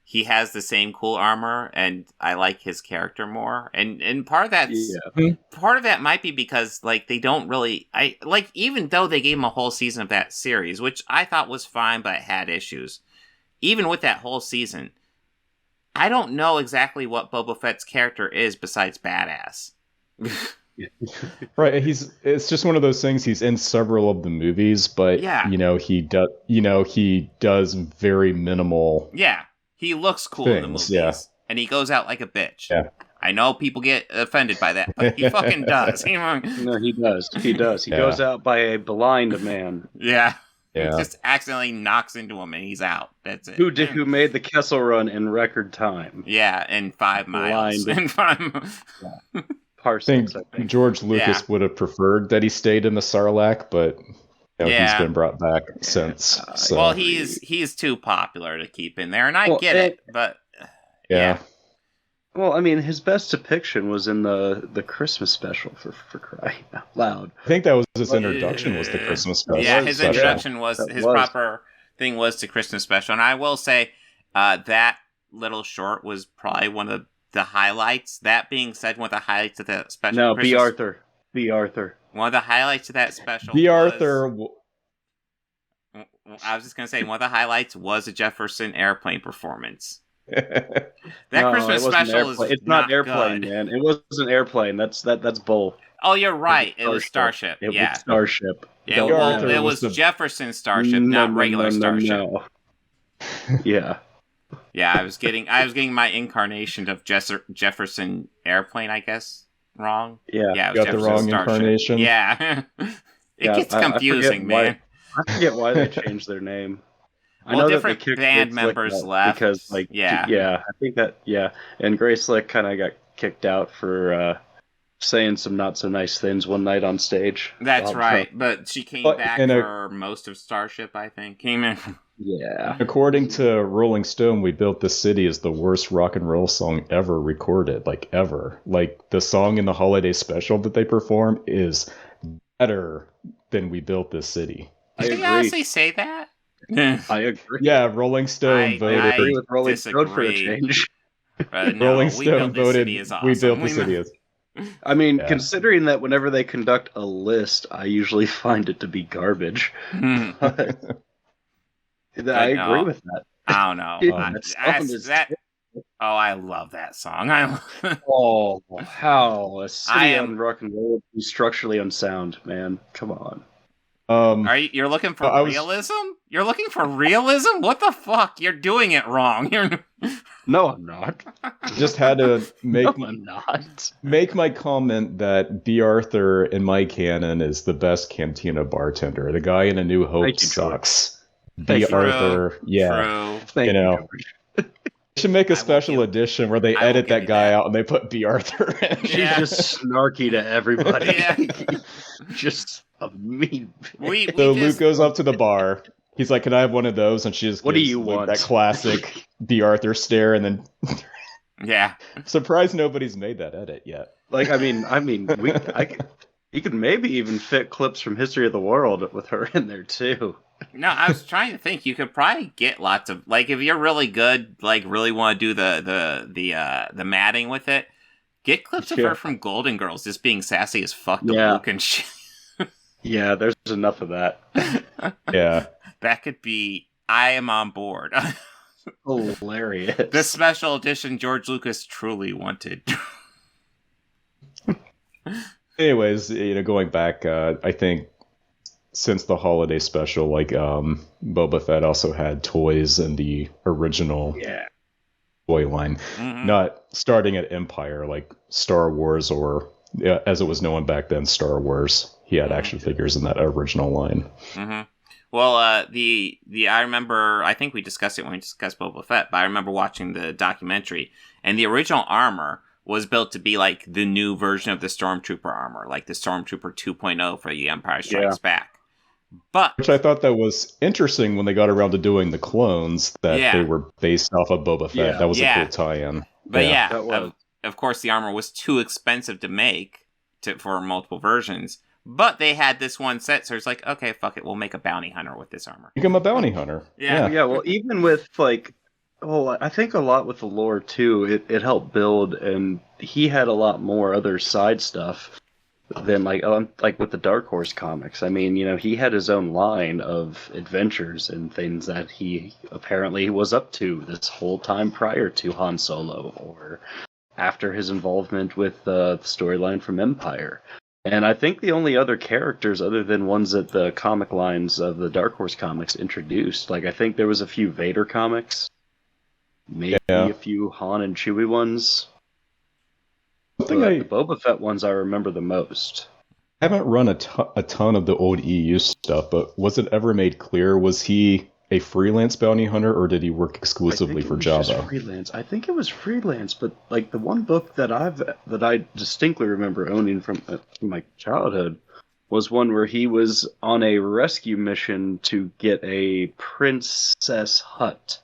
[SPEAKER 1] he has the same cool armor, and I like his character more. And part of that might be because like they don't really even though they gave him a whole season of that series, which I thought was fine, but it had issues. Even with that whole season, I don't know exactly what Boba Fett's character is besides badass.
[SPEAKER 7] Right, it's just one of those things. He's in several of the movies, but he does very minimal.
[SPEAKER 1] Yeah, he looks cool in the movies, and he goes out like a bitch.
[SPEAKER 7] Yeah,
[SPEAKER 1] I know people get offended by that, but he fucking does.
[SPEAKER 2] No, he does. He does. He goes out by a blind man.
[SPEAKER 1] Yeah. He just accidentally knocks into him and he's out. That's it.
[SPEAKER 2] Who made the Kessel Run in record time?
[SPEAKER 1] Yeah, in 5 miles. In 5
[SPEAKER 2] parsecs.
[SPEAKER 7] I think George Lucas would have preferred that he stayed in the Sarlacc, but he's been brought back since. So.
[SPEAKER 1] Well, he's too popular to keep in there, and I get it, but yeah.
[SPEAKER 2] Well, I mean, his best depiction was in the Christmas special, for crying out loud.
[SPEAKER 7] I think that was his introduction, was the Christmas special.
[SPEAKER 1] Yeah, his introduction proper thing was the Christmas special. And I will say that little short was probably one of the highlights. That being said, one of the highlights of that special...
[SPEAKER 2] No, B. Arthur.
[SPEAKER 1] One of the highlights of that special
[SPEAKER 7] Arthur...
[SPEAKER 1] I was just going to say, one of the highlights was a Jefferson Airplane performance. Christmas special is
[SPEAKER 2] it's not airplane,
[SPEAKER 1] good.
[SPEAKER 2] Man. It wasn't airplane. That's bull.
[SPEAKER 1] Oh, you're right. It was Starship.
[SPEAKER 2] It was Starship.
[SPEAKER 1] Yeah, it was Jefferson Starship, not regular Starship.
[SPEAKER 2] No. Yeah.
[SPEAKER 1] Yeah, I was getting my incarnation of Jefferson Airplane, I guess, wrong.
[SPEAKER 2] Yeah,
[SPEAKER 7] you got the wrong Starship. Incarnation.
[SPEAKER 1] Yeah, gets confusing, man.
[SPEAKER 2] I forget why they changed their name.
[SPEAKER 1] Well, I know different band members left
[SPEAKER 2] because, I think that and Grace Slick kind of got kicked out for saying some not so nice things one night on stage.
[SPEAKER 1] That's right, but she came back for most of Starship, I think. Came in.
[SPEAKER 2] Yeah.
[SPEAKER 7] According to Rolling Stone, "We Built This City" is the worst rock and roll song ever recorded, like ever. Like the song in the holiday special that they perform is better than "We Built This City."
[SPEAKER 1] Did they honestly say that?
[SPEAKER 2] I agree.
[SPEAKER 7] Yeah, Rolling Stone voted.
[SPEAKER 2] I agree with Rolling Stone for a change.
[SPEAKER 7] Rolling Stone voted.
[SPEAKER 1] Awesome.
[SPEAKER 7] We Built the City.
[SPEAKER 2] I mean, considering that whenever they conduct a list, I usually find it to be garbage. I agree with that.
[SPEAKER 1] I don't know. I love that song.
[SPEAKER 2] How a city on rock and roll would be structurally unsound, man. Come on.
[SPEAKER 1] You're looking for realism? You're looking for realism? What the fuck? You're doing it wrong.
[SPEAKER 2] No, I'm not.
[SPEAKER 7] Just had to make
[SPEAKER 2] No, I'm not.
[SPEAKER 7] make my comment that B. Arthur in my canon is the best cantina bartender. The guy in A New Hope
[SPEAKER 2] Thank you, George.
[SPEAKER 7] sucks.
[SPEAKER 2] Thank
[SPEAKER 7] B.
[SPEAKER 2] you.
[SPEAKER 7] Arthur, yeah.
[SPEAKER 1] True.
[SPEAKER 2] Thank
[SPEAKER 7] You know.
[SPEAKER 2] George.
[SPEAKER 7] They should make a
[SPEAKER 1] I will
[SPEAKER 7] special
[SPEAKER 1] give-
[SPEAKER 7] edition where they
[SPEAKER 1] I will
[SPEAKER 7] edit
[SPEAKER 1] give
[SPEAKER 7] that
[SPEAKER 1] you
[SPEAKER 7] guy
[SPEAKER 1] that.
[SPEAKER 7] out and they put B. Arthur in.
[SPEAKER 2] She's
[SPEAKER 1] Yeah.
[SPEAKER 2] just snarky to everybody.
[SPEAKER 1] Yeah.
[SPEAKER 2] Just a mean.
[SPEAKER 1] We
[SPEAKER 7] So
[SPEAKER 1] just,
[SPEAKER 7] Luke goes up to the bar. He's like, "Can I have one of those?" And she just
[SPEAKER 2] What do
[SPEAKER 7] gives
[SPEAKER 2] you
[SPEAKER 7] Luke
[SPEAKER 2] want?
[SPEAKER 7] that classic B. Arthur stare. And then,
[SPEAKER 1] yeah.
[SPEAKER 7] surprised nobody's made that edit yet.
[SPEAKER 2] Like, you could maybe even fit clips from History of the World with her in there too.
[SPEAKER 1] No, I was trying to think. You could probably get lots of like if you're really good, like really want to do the matting with it. Get clips of
[SPEAKER 2] Yeah.
[SPEAKER 1] her from Golden Girls just being sassy as fuck to
[SPEAKER 2] Yeah.
[SPEAKER 1] Luke and shit.
[SPEAKER 2] Yeah, there's enough of that.
[SPEAKER 7] Yeah.
[SPEAKER 1] That could be. I am on board.
[SPEAKER 2] Hilarious.
[SPEAKER 1] The special edition George Lucas truly wanted.
[SPEAKER 7] Anyways, going back, I think since the holiday special, like Boba Fett also had toys in the original
[SPEAKER 2] Yeah.
[SPEAKER 7] toy line,
[SPEAKER 1] Mhm.
[SPEAKER 7] not starting at Empire like Star Wars or as it was known back then, Star Wars. He had action figures in that original line.
[SPEAKER 1] Mm-hmm. Well, I remember. I think we discussed it when we discussed Boba Fett, but I remember watching the documentary, and the original armor was built to be like the new version of the Stormtrooper armor, like the Stormtrooper 2.0 for the Empire Strikes Back. But
[SPEAKER 7] Which I thought that was interesting when they got around to doing the clones, that
[SPEAKER 1] Yeah.
[SPEAKER 7] they were based off of Boba Fett.
[SPEAKER 2] Yeah.
[SPEAKER 7] That was
[SPEAKER 1] Yeah.
[SPEAKER 7] a cool tie-in.
[SPEAKER 1] yeah,
[SPEAKER 2] that was.
[SPEAKER 1] of course the armor was too expensive to make for multiple versions. But they had this one set, so it's like, okay, fuck it, we'll make a bounty hunter with this armor.
[SPEAKER 7] Become a bounty hunter.
[SPEAKER 1] Yeah.
[SPEAKER 2] Yeah, well, even with I think a lot with the lore too, it helped build, and he had a lot more other side stuff than like with the Dark Horse comics. I mean, he had his own line of adventures and things that he apparently was up to this whole time prior to Han Solo or after his involvement with the storyline from Empire. And I think the only other characters other than ones that the comic lines of the Dark Horse comics introduced, like I think there was a few Vader comics, maybe a few Han and Chewie ones.
[SPEAKER 7] I think
[SPEAKER 2] The Boba Fett ones I remember the most.
[SPEAKER 7] I haven't run a ton of the old EU stuff, but was it ever made clear, was he a freelance bounty hunter or did he work exclusively for Jabba?
[SPEAKER 2] Freelance. I think it was freelance, but like the one book that I distinctly remember owning from my childhood was one where he was on a rescue mission to get a princess Hutt,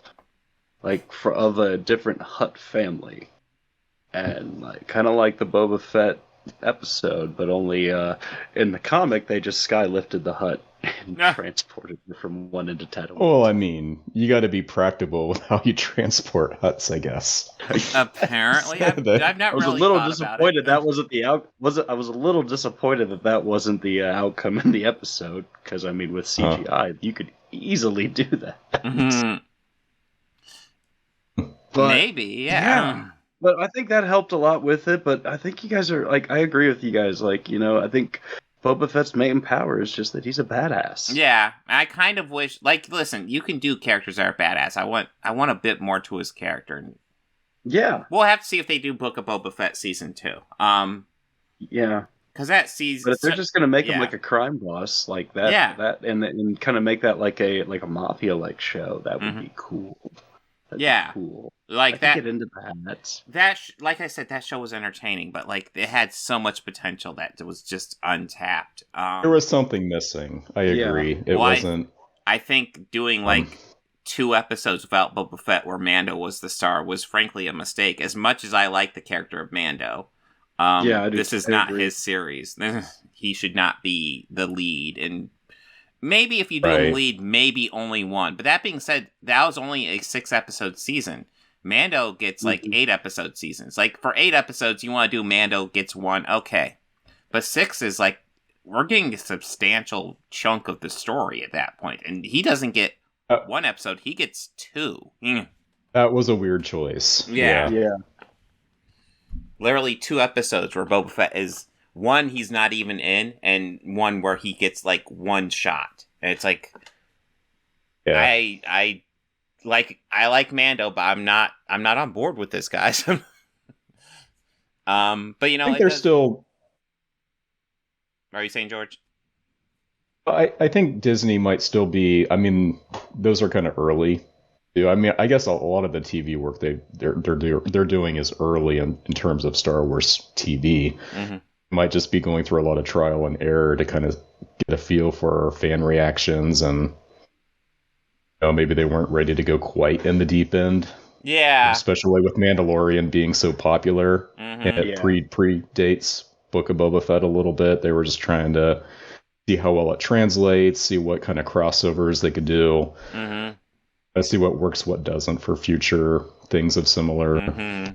[SPEAKER 2] of a different Hutt family, and kind of like the Boba Fett episode, but only in the comic they just skylifted the Hutt and transported her from one end of Tatooine.
[SPEAKER 7] Well, I mean, you got to be practical with how you transport huts, I guess.
[SPEAKER 1] Apparently, I've not
[SPEAKER 2] I was
[SPEAKER 1] really
[SPEAKER 2] a little
[SPEAKER 1] thought
[SPEAKER 2] disappointed
[SPEAKER 1] about it.
[SPEAKER 2] that wasn't the I was a little disappointed that wasn't the outcome in the episode, because I mean with CGI you could easily do that.
[SPEAKER 1] Mhm.
[SPEAKER 2] But,
[SPEAKER 1] Maybe, yeah.
[SPEAKER 2] But I think that helped a lot with it. But I think you guys are I agree with you guys. I think Boba Fett's main power is just that he's a badass.
[SPEAKER 1] Yeah, I kind of wish. Listen, you can do characters that are badass. I want a bit more to his character.
[SPEAKER 2] Yeah.
[SPEAKER 1] We'll have to see if they do Book of Boba Fett season 2.
[SPEAKER 2] Yeah.
[SPEAKER 1] Because that season.
[SPEAKER 2] But if they're just gonna make him like a crime boss like that, and kind of make that like a mafia show, that would be cool. That'd be cool.
[SPEAKER 1] Like
[SPEAKER 2] I
[SPEAKER 1] that.
[SPEAKER 2] could get into that.
[SPEAKER 1] Like I said, that show was entertaining, but it had so much potential that it was just untapped.
[SPEAKER 7] There was something missing. I agree. It wasn't.
[SPEAKER 1] I think doing 2 episodes without Boba Fett, where Mando was the star, was frankly a mistake. As much as I like the character of Mando, this is not his series. He should not be the lead, and maybe if you do him lead, maybe only one. But that being said, that was only a 6-episode season. Mando gets 8-episode seasons. For 8 episodes, you want to do Mando gets 1, okay. But 6 is we're getting a substantial chunk of the story at that point. And he doesn't get 1 episode, he gets 2.
[SPEAKER 7] That was a weird choice.
[SPEAKER 1] Yeah.
[SPEAKER 2] Yeah.
[SPEAKER 1] Literally 2 episodes where Boba Fett is, 1 he's not even in, and 1 where he gets 1 shot. And it's
[SPEAKER 7] Yeah.
[SPEAKER 1] I like Mando, but I'm not on board with this, guys. But you know,
[SPEAKER 7] I think they're still.
[SPEAKER 1] Are you saying, George?
[SPEAKER 7] I think Disney might still be. I mean, those are kind of early. I mean, I guess a lot of the TV work they're doing is early in terms of Star Wars TV.
[SPEAKER 1] Mm-hmm.
[SPEAKER 7] Might just be going through a lot of trial and error to kind of get a feel for fan reactions, and maybe they weren't ready to go quite in the deep end.
[SPEAKER 1] Yeah,
[SPEAKER 7] especially with Mandalorian being so popular, and it predates Book of Boba Fett a little bit. They were just trying to see how well it translates, see what kind of crossovers they could do.
[SPEAKER 1] Mm-hmm.
[SPEAKER 7] Let's see what works, what doesn't for future things of similar.
[SPEAKER 1] Mm-hmm.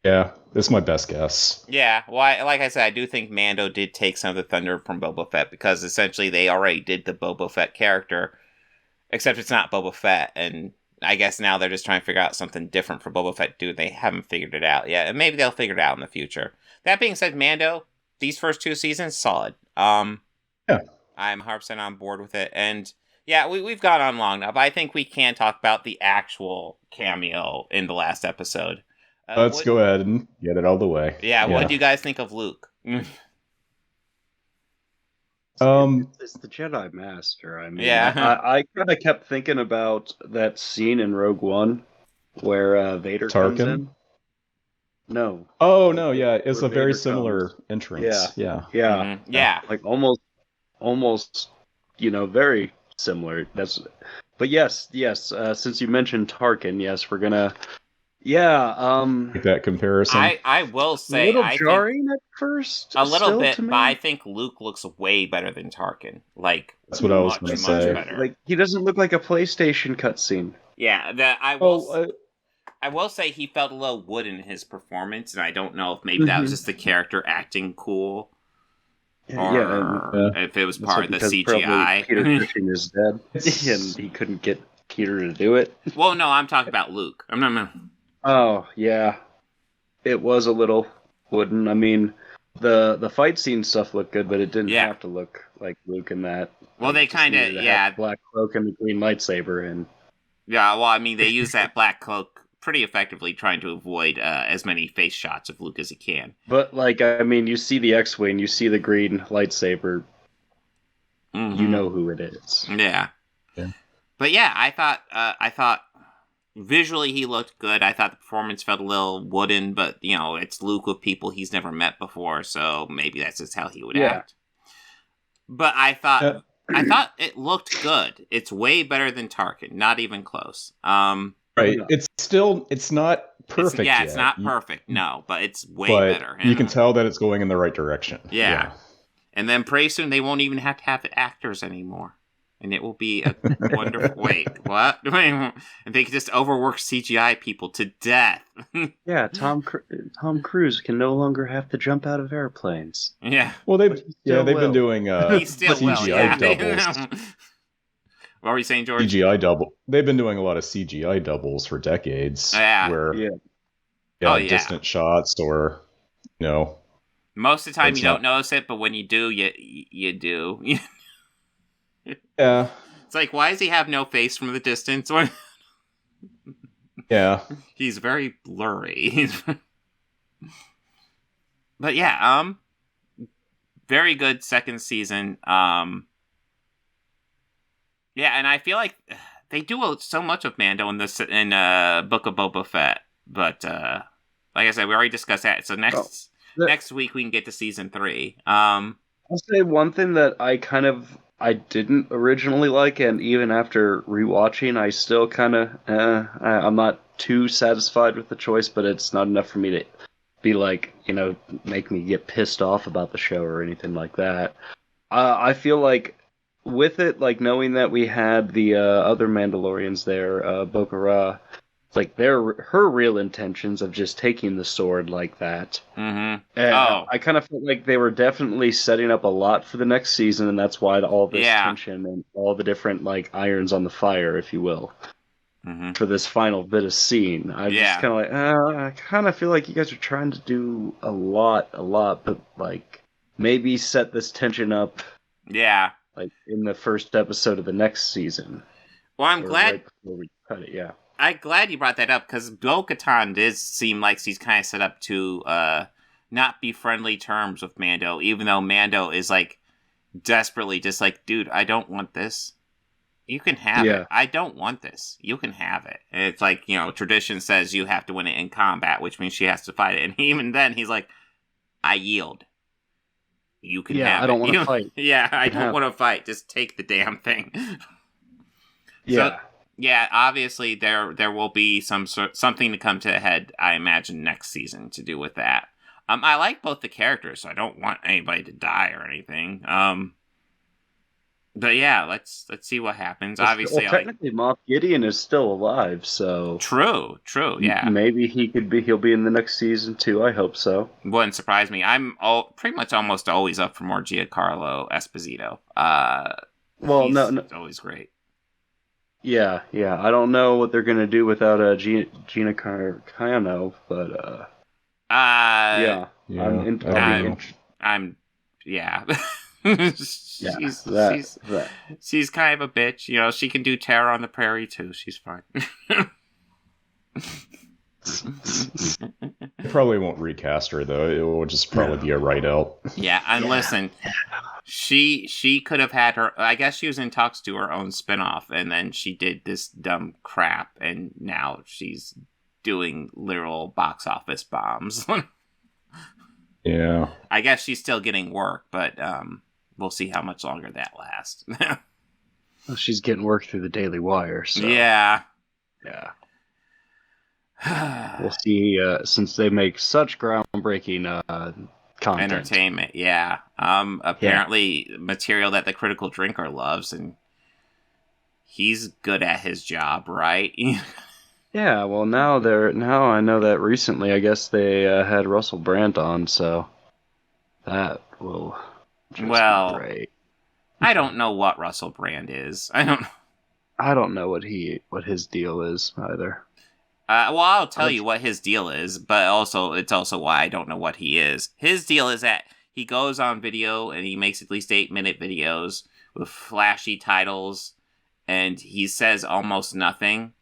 [SPEAKER 7] Yeah, that's my best guess.
[SPEAKER 1] Yeah, well, like I said, I do think Mando did take some of the thunder from Boba Fett, because essentially they already did the Boba Fett character, except it's not Boba Fett, and I guess now they're just trying to figure out something different for Boba Fett to do. They haven't figured it out yet, and maybe they'll figure it out in the future. That being said, Mando, these first 2 seasons, solid.
[SPEAKER 7] Yeah.
[SPEAKER 1] I'm 100% on board with it, and yeah, we've gone on long enough. I think we can talk about the actual cameo in the last episode.
[SPEAKER 7] Let's go ahead and get it all the way.
[SPEAKER 1] Yeah, what do you guys think of Luke?
[SPEAKER 2] It's the Jedi Master. I mean,
[SPEAKER 1] yeah.
[SPEAKER 2] I kind of kept thinking about that scene in Rogue One where Vader comes in. No.
[SPEAKER 7] Oh no, yeah, it's a very
[SPEAKER 2] Vader
[SPEAKER 7] similar
[SPEAKER 2] comes.
[SPEAKER 7] entrance. Yeah.
[SPEAKER 1] Mm-hmm. Yeah.
[SPEAKER 2] Like almost, very similar. But yes. Since you mentioned Tarkin, yes, we're gonna. Yeah.
[SPEAKER 7] Make that comparison.
[SPEAKER 1] I will say,
[SPEAKER 2] a little jarring at first.
[SPEAKER 1] A little bit, but I think Luke looks way better than Tarkin. Like,
[SPEAKER 7] that's what I was going to say.
[SPEAKER 1] Better.
[SPEAKER 2] Like, he doesn't look like a PlayStation cutscene.
[SPEAKER 1] Yeah, that I will. I will say he felt a little wood in his performance, and I don't know if maybe that was just the character acting cool, or if it was part of the CGI.
[SPEAKER 2] Peter Cushing is dead, and he couldn't get Peter to do it.
[SPEAKER 1] Well, no, I'm talking about Luke.
[SPEAKER 2] Oh yeah, it was a little wooden. I mean, the fight scene stuff looked good, but it didn't have to look like Luke in that.
[SPEAKER 1] Well, they kind of
[SPEAKER 2] black cloak and the green lightsaber, and
[SPEAKER 1] well, I mean, they use that black cloak pretty effectively, trying to avoid as many face shots of Luke as he can.
[SPEAKER 2] But you see the X-wing, you see the green lightsaber, you know who it is.
[SPEAKER 1] Yeah. But yeah, I thought visually he looked good. I thought the performance felt a little wooden, but it's Luke with people he's never met before, so maybe that's just how he would act. But I thought it looked good. It's way better than Tarkin, not even close.
[SPEAKER 7] Right. It's not perfect.
[SPEAKER 1] It's not perfect. No, but it's way better.
[SPEAKER 7] You can tell that it's going in the right direction.
[SPEAKER 1] Yeah. And then pretty soon they won't even have to have actors anymore. And it will be a wonderful... Wait, what? And they can just overwork CGI people to death.
[SPEAKER 2] Yeah, Tom Cruise can no longer have to jump out of airplanes.
[SPEAKER 1] Yeah.
[SPEAKER 7] Well, they've been doing
[SPEAKER 1] CGI
[SPEAKER 7] doubles.
[SPEAKER 1] What were you saying, George?
[SPEAKER 7] CGI double. They've been doing a lot of CGI doubles for decades.
[SPEAKER 1] Yeah.
[SPEAKER 7] Where, distant shots or,
[SPEAKER 1] Most of the time you don't notice it, but when you do, you do.
[SPEAKER 7] Yeah.
[SPEAKER 1] It's like, why does he have no face from the distance?
[SPEAKER 7] Yeah.
[SPEAKER 1] He's very blurry. But yeah, very good second season. Yeah, and I feel like they do so much of Mando in Book of Boba Fett, but like I said, we already discussed that. So next week we can get to season 3.
[SPEAKER 2] I'll say one thing that I didn't originally like, and even after rewatching, I still kind of I'm not too satisfied with the choice, but it's not enough for me to be like, make me get pissed off about the show or anything like that. I feel like with it, like knowing that we had the other Mandalorians there, Bokara, like her real intentions of just taking the sword like that.
[SPEAKER 1] Mm-hmm.
[SPEAKER 2] And I kind of felt like they were definitely setting up a lot for the next season, and that's why all this tension and all the different like irons on the fire, if you will, for this final bit of scene. I'm just kind of like, I kind of feel like you guys are trying to do a lot, but like maybe set this tension up.
[SPEAKER 1] Yeah.
[SPEAKER 2] Like in the first episode of the next season.
[SPEAKER 1] Well, I'm glad.
[SPEAKER 2] Right before we cut it, yeah.
[SPEAKER 1] I'm glad you brought that up because Bo-Katan does seem like she's kind of set up to not be friendly terms with Mando, even though Mando is like desperately just like, dude, I don't want this. You can have it. I don't want this. You can have it. And it's like, tradition says you have to win it in combat, which means she has to fight it. And even then, he's like, I yield. You can have it.
[SPEAKER 2] I don't want to fight.
[SPEAKER 1] Yeah, I don't want to fight. Just take the damn thing.
[SPEAKER 2] Yeah.
[SPEAKER 1] So, yeah, obviously there will be something to come to a head, I imagine, next season to do with that. I like both the characters, so I don't want anybody to die or anything. But yeah, let's see what happens. Obviously,
[SPEAKER 2] technically, Moff Gideon is still alive, so
[SPEAKER 1] true, yeah.
[SPEAKER 2] Maybe he'll be in the next season too. I hope so.
[SPEAKER 1] Wouldn't surprise me. I'm pretty much almost always up for more Giancarlo Esposito. He's always great.
[SPEAKER 2] Yeah. I don't know what they're gonna do without Gina Carano, but yeah.
[SPEAKER 1] She's kind of a bitch. She can do Terror on the Prairie too. She's fine.
[SPEAKER 7] Probably won't recast her though. It will just probably be a write out.
[SPEAKER 1] Yeah, and listen, she could have had her. I guess she was in talks to her own spinoff, and then she did this dumb crap, and now she's doing literal box office bombs.
[SPEAKER 7] Yeah.
[SPEAKER 1] I guess she's still getting work, but we'll see how much longer that lasts.
[SPEAKER 2] Well, she's getting work through the Daily Wire, so
[SPEAKER 1] yeah.
[SPEAKER 2] We'll see, since they make such groundbreaking content.
[SPEAKER 1] Entertainment, yeah. Apparently material that the Critical Drinker loves, and he's good at his job, right?
[SPEAKER 2] Yeah, well, now I know that recently, I guess they had Russell Brand on, so that will just be great.
[SPEAKER 1] I don't know what Russell Brand is. I don't know
[SPEAKER 2] what his deal is either.
[SPEAKER 1] I'll tell you what his deal is, but it's also why I don't know what he is. His deal is that he goes on video and he makes at least 8-minute videos with flashy titles, and he says almost nothing.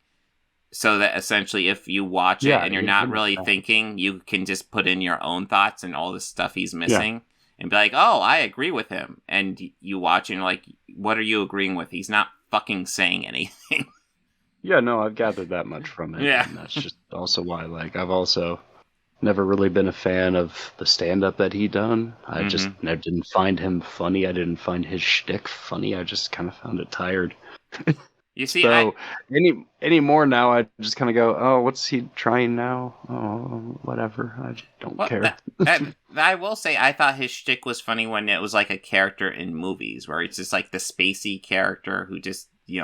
[SPEAKER 1] So that essentially, if you watch it and you're not really thinking, you can just put in your own thoughts and all the stuff he's missing and be like, oh, I agree with him. And you watch and you're like, what are you agreeing with? He's not fucking saying anything.
[SPEAKER 2] Yeah, no, I've gathered that much from it.
[SPEAKER 1] Yeah.
[SPEAKER 2] And that's just also why, I've also never really been a fan of the stand-up that he done. I just didn't find him funny. I didn't find his shtick funny. I just kind of found it tired.
[SPEAKER 1] You see,
[SPEAKER 2] so any more now, I just kind of go, oh, what's he trying now? Oh, whatever. I just don't care.
[SPEAKER 1] I will say, I thought his shtick was funny when it was like a character in movies, where it's just like the spacey character who just, he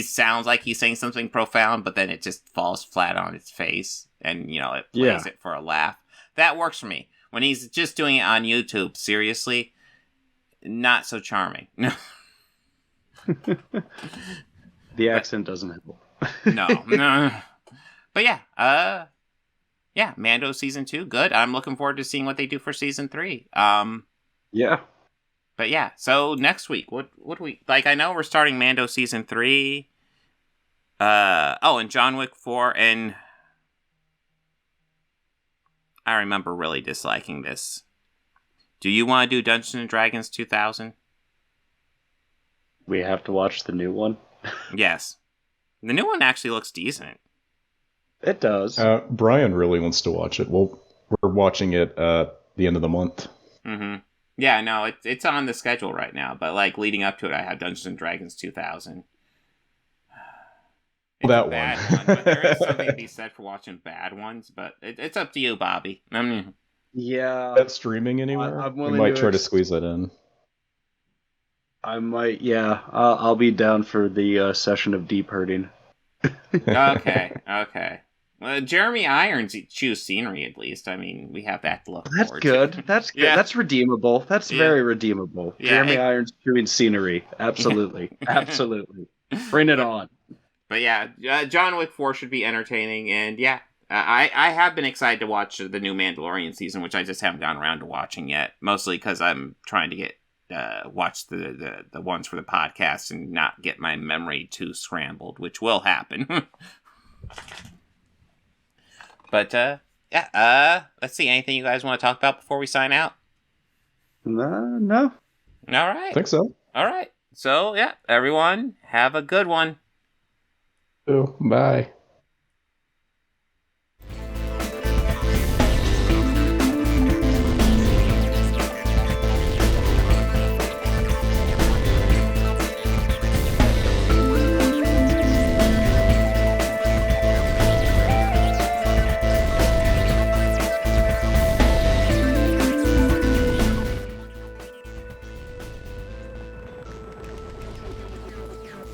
[SPEAKER 1] sounds like he's saying something profound, but then it just falls flat on its face, and it plays it for a laugh. That works for me. When he's just doing it on YouTube, seriously, not so charming.
[SPEAKER 2] The accent doesn't help.
[SPEAKER 1] No. But yeah, Mando season 2, good. I'm looking forward to seeing what they do for season 3.
[SPEAKER 2] Yeah.
[SPEAKER 1] But yeah, so next week, what do we like? I know we're starting Mando season 3. And John Wick 4, and I remember really disliking this. Do you want to do Dungeons and Dragons 2000?
[SPEAKER 2] We have to watch the new one.
[SPEAKER 1] Yes. The new one actually looks decent.
[SPEAKER 2] It does.
[SPEAKER 7] Brian really wants to watch it. We're watching it at the end of the month.
[SPEAKER 1] Mm-hmm. Yeah, no, it's on the schedule right now, but leading up to it, I have Dungeons and Dragons 2000. It's
[SPEAKER 7] that
[SPEAKER 1] a bad
[SPEAKER 7] one.
[SPEAKER 1] But there is something to be said for watching bad ones, but it's up to you, Bobby.
[SPEAKER 2] Yeah.
[SPEAKER 7] That's streaming anywhere? We might try to squeeze that in.
[SPEAKER 2] I might, yeah. I'll be down for the session of deep hurting.
[SPEAKER 1] Okay. Well, Jeremy Irons choose scenery, at least. I mean, we have that to look forward to.
[SPEAKER 2] That's good. That's redeemable. That's very redeemable. Yeah, Jeremy Irons chewing scenery. Absolutely. Absolutely. Bring it on.
[SPEAKER 1] But yeah, John Wick 4 should be entertaining, and yeah, I have been excited to watch the new Mandalorian season, which I just haven't gotten around to watching yet, mostly because I'm trying to get watch the ones for the podcast and not get my memory too scrambled, which will happen. But let's see. Anything you guys want to talk about before we sign out?
[SPEAKER 2] No.
[SPEAKER 1] All right.
[SPEAKER 7] I think so.
[SPEAKER 1] All right. So yeah, everyone have a good one.
[SPEAKER 7] Oh, bye.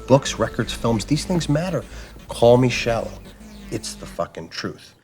[SPEAKER 8] Books, records, films, these things matter. Call me shallow. It's the fucking truth.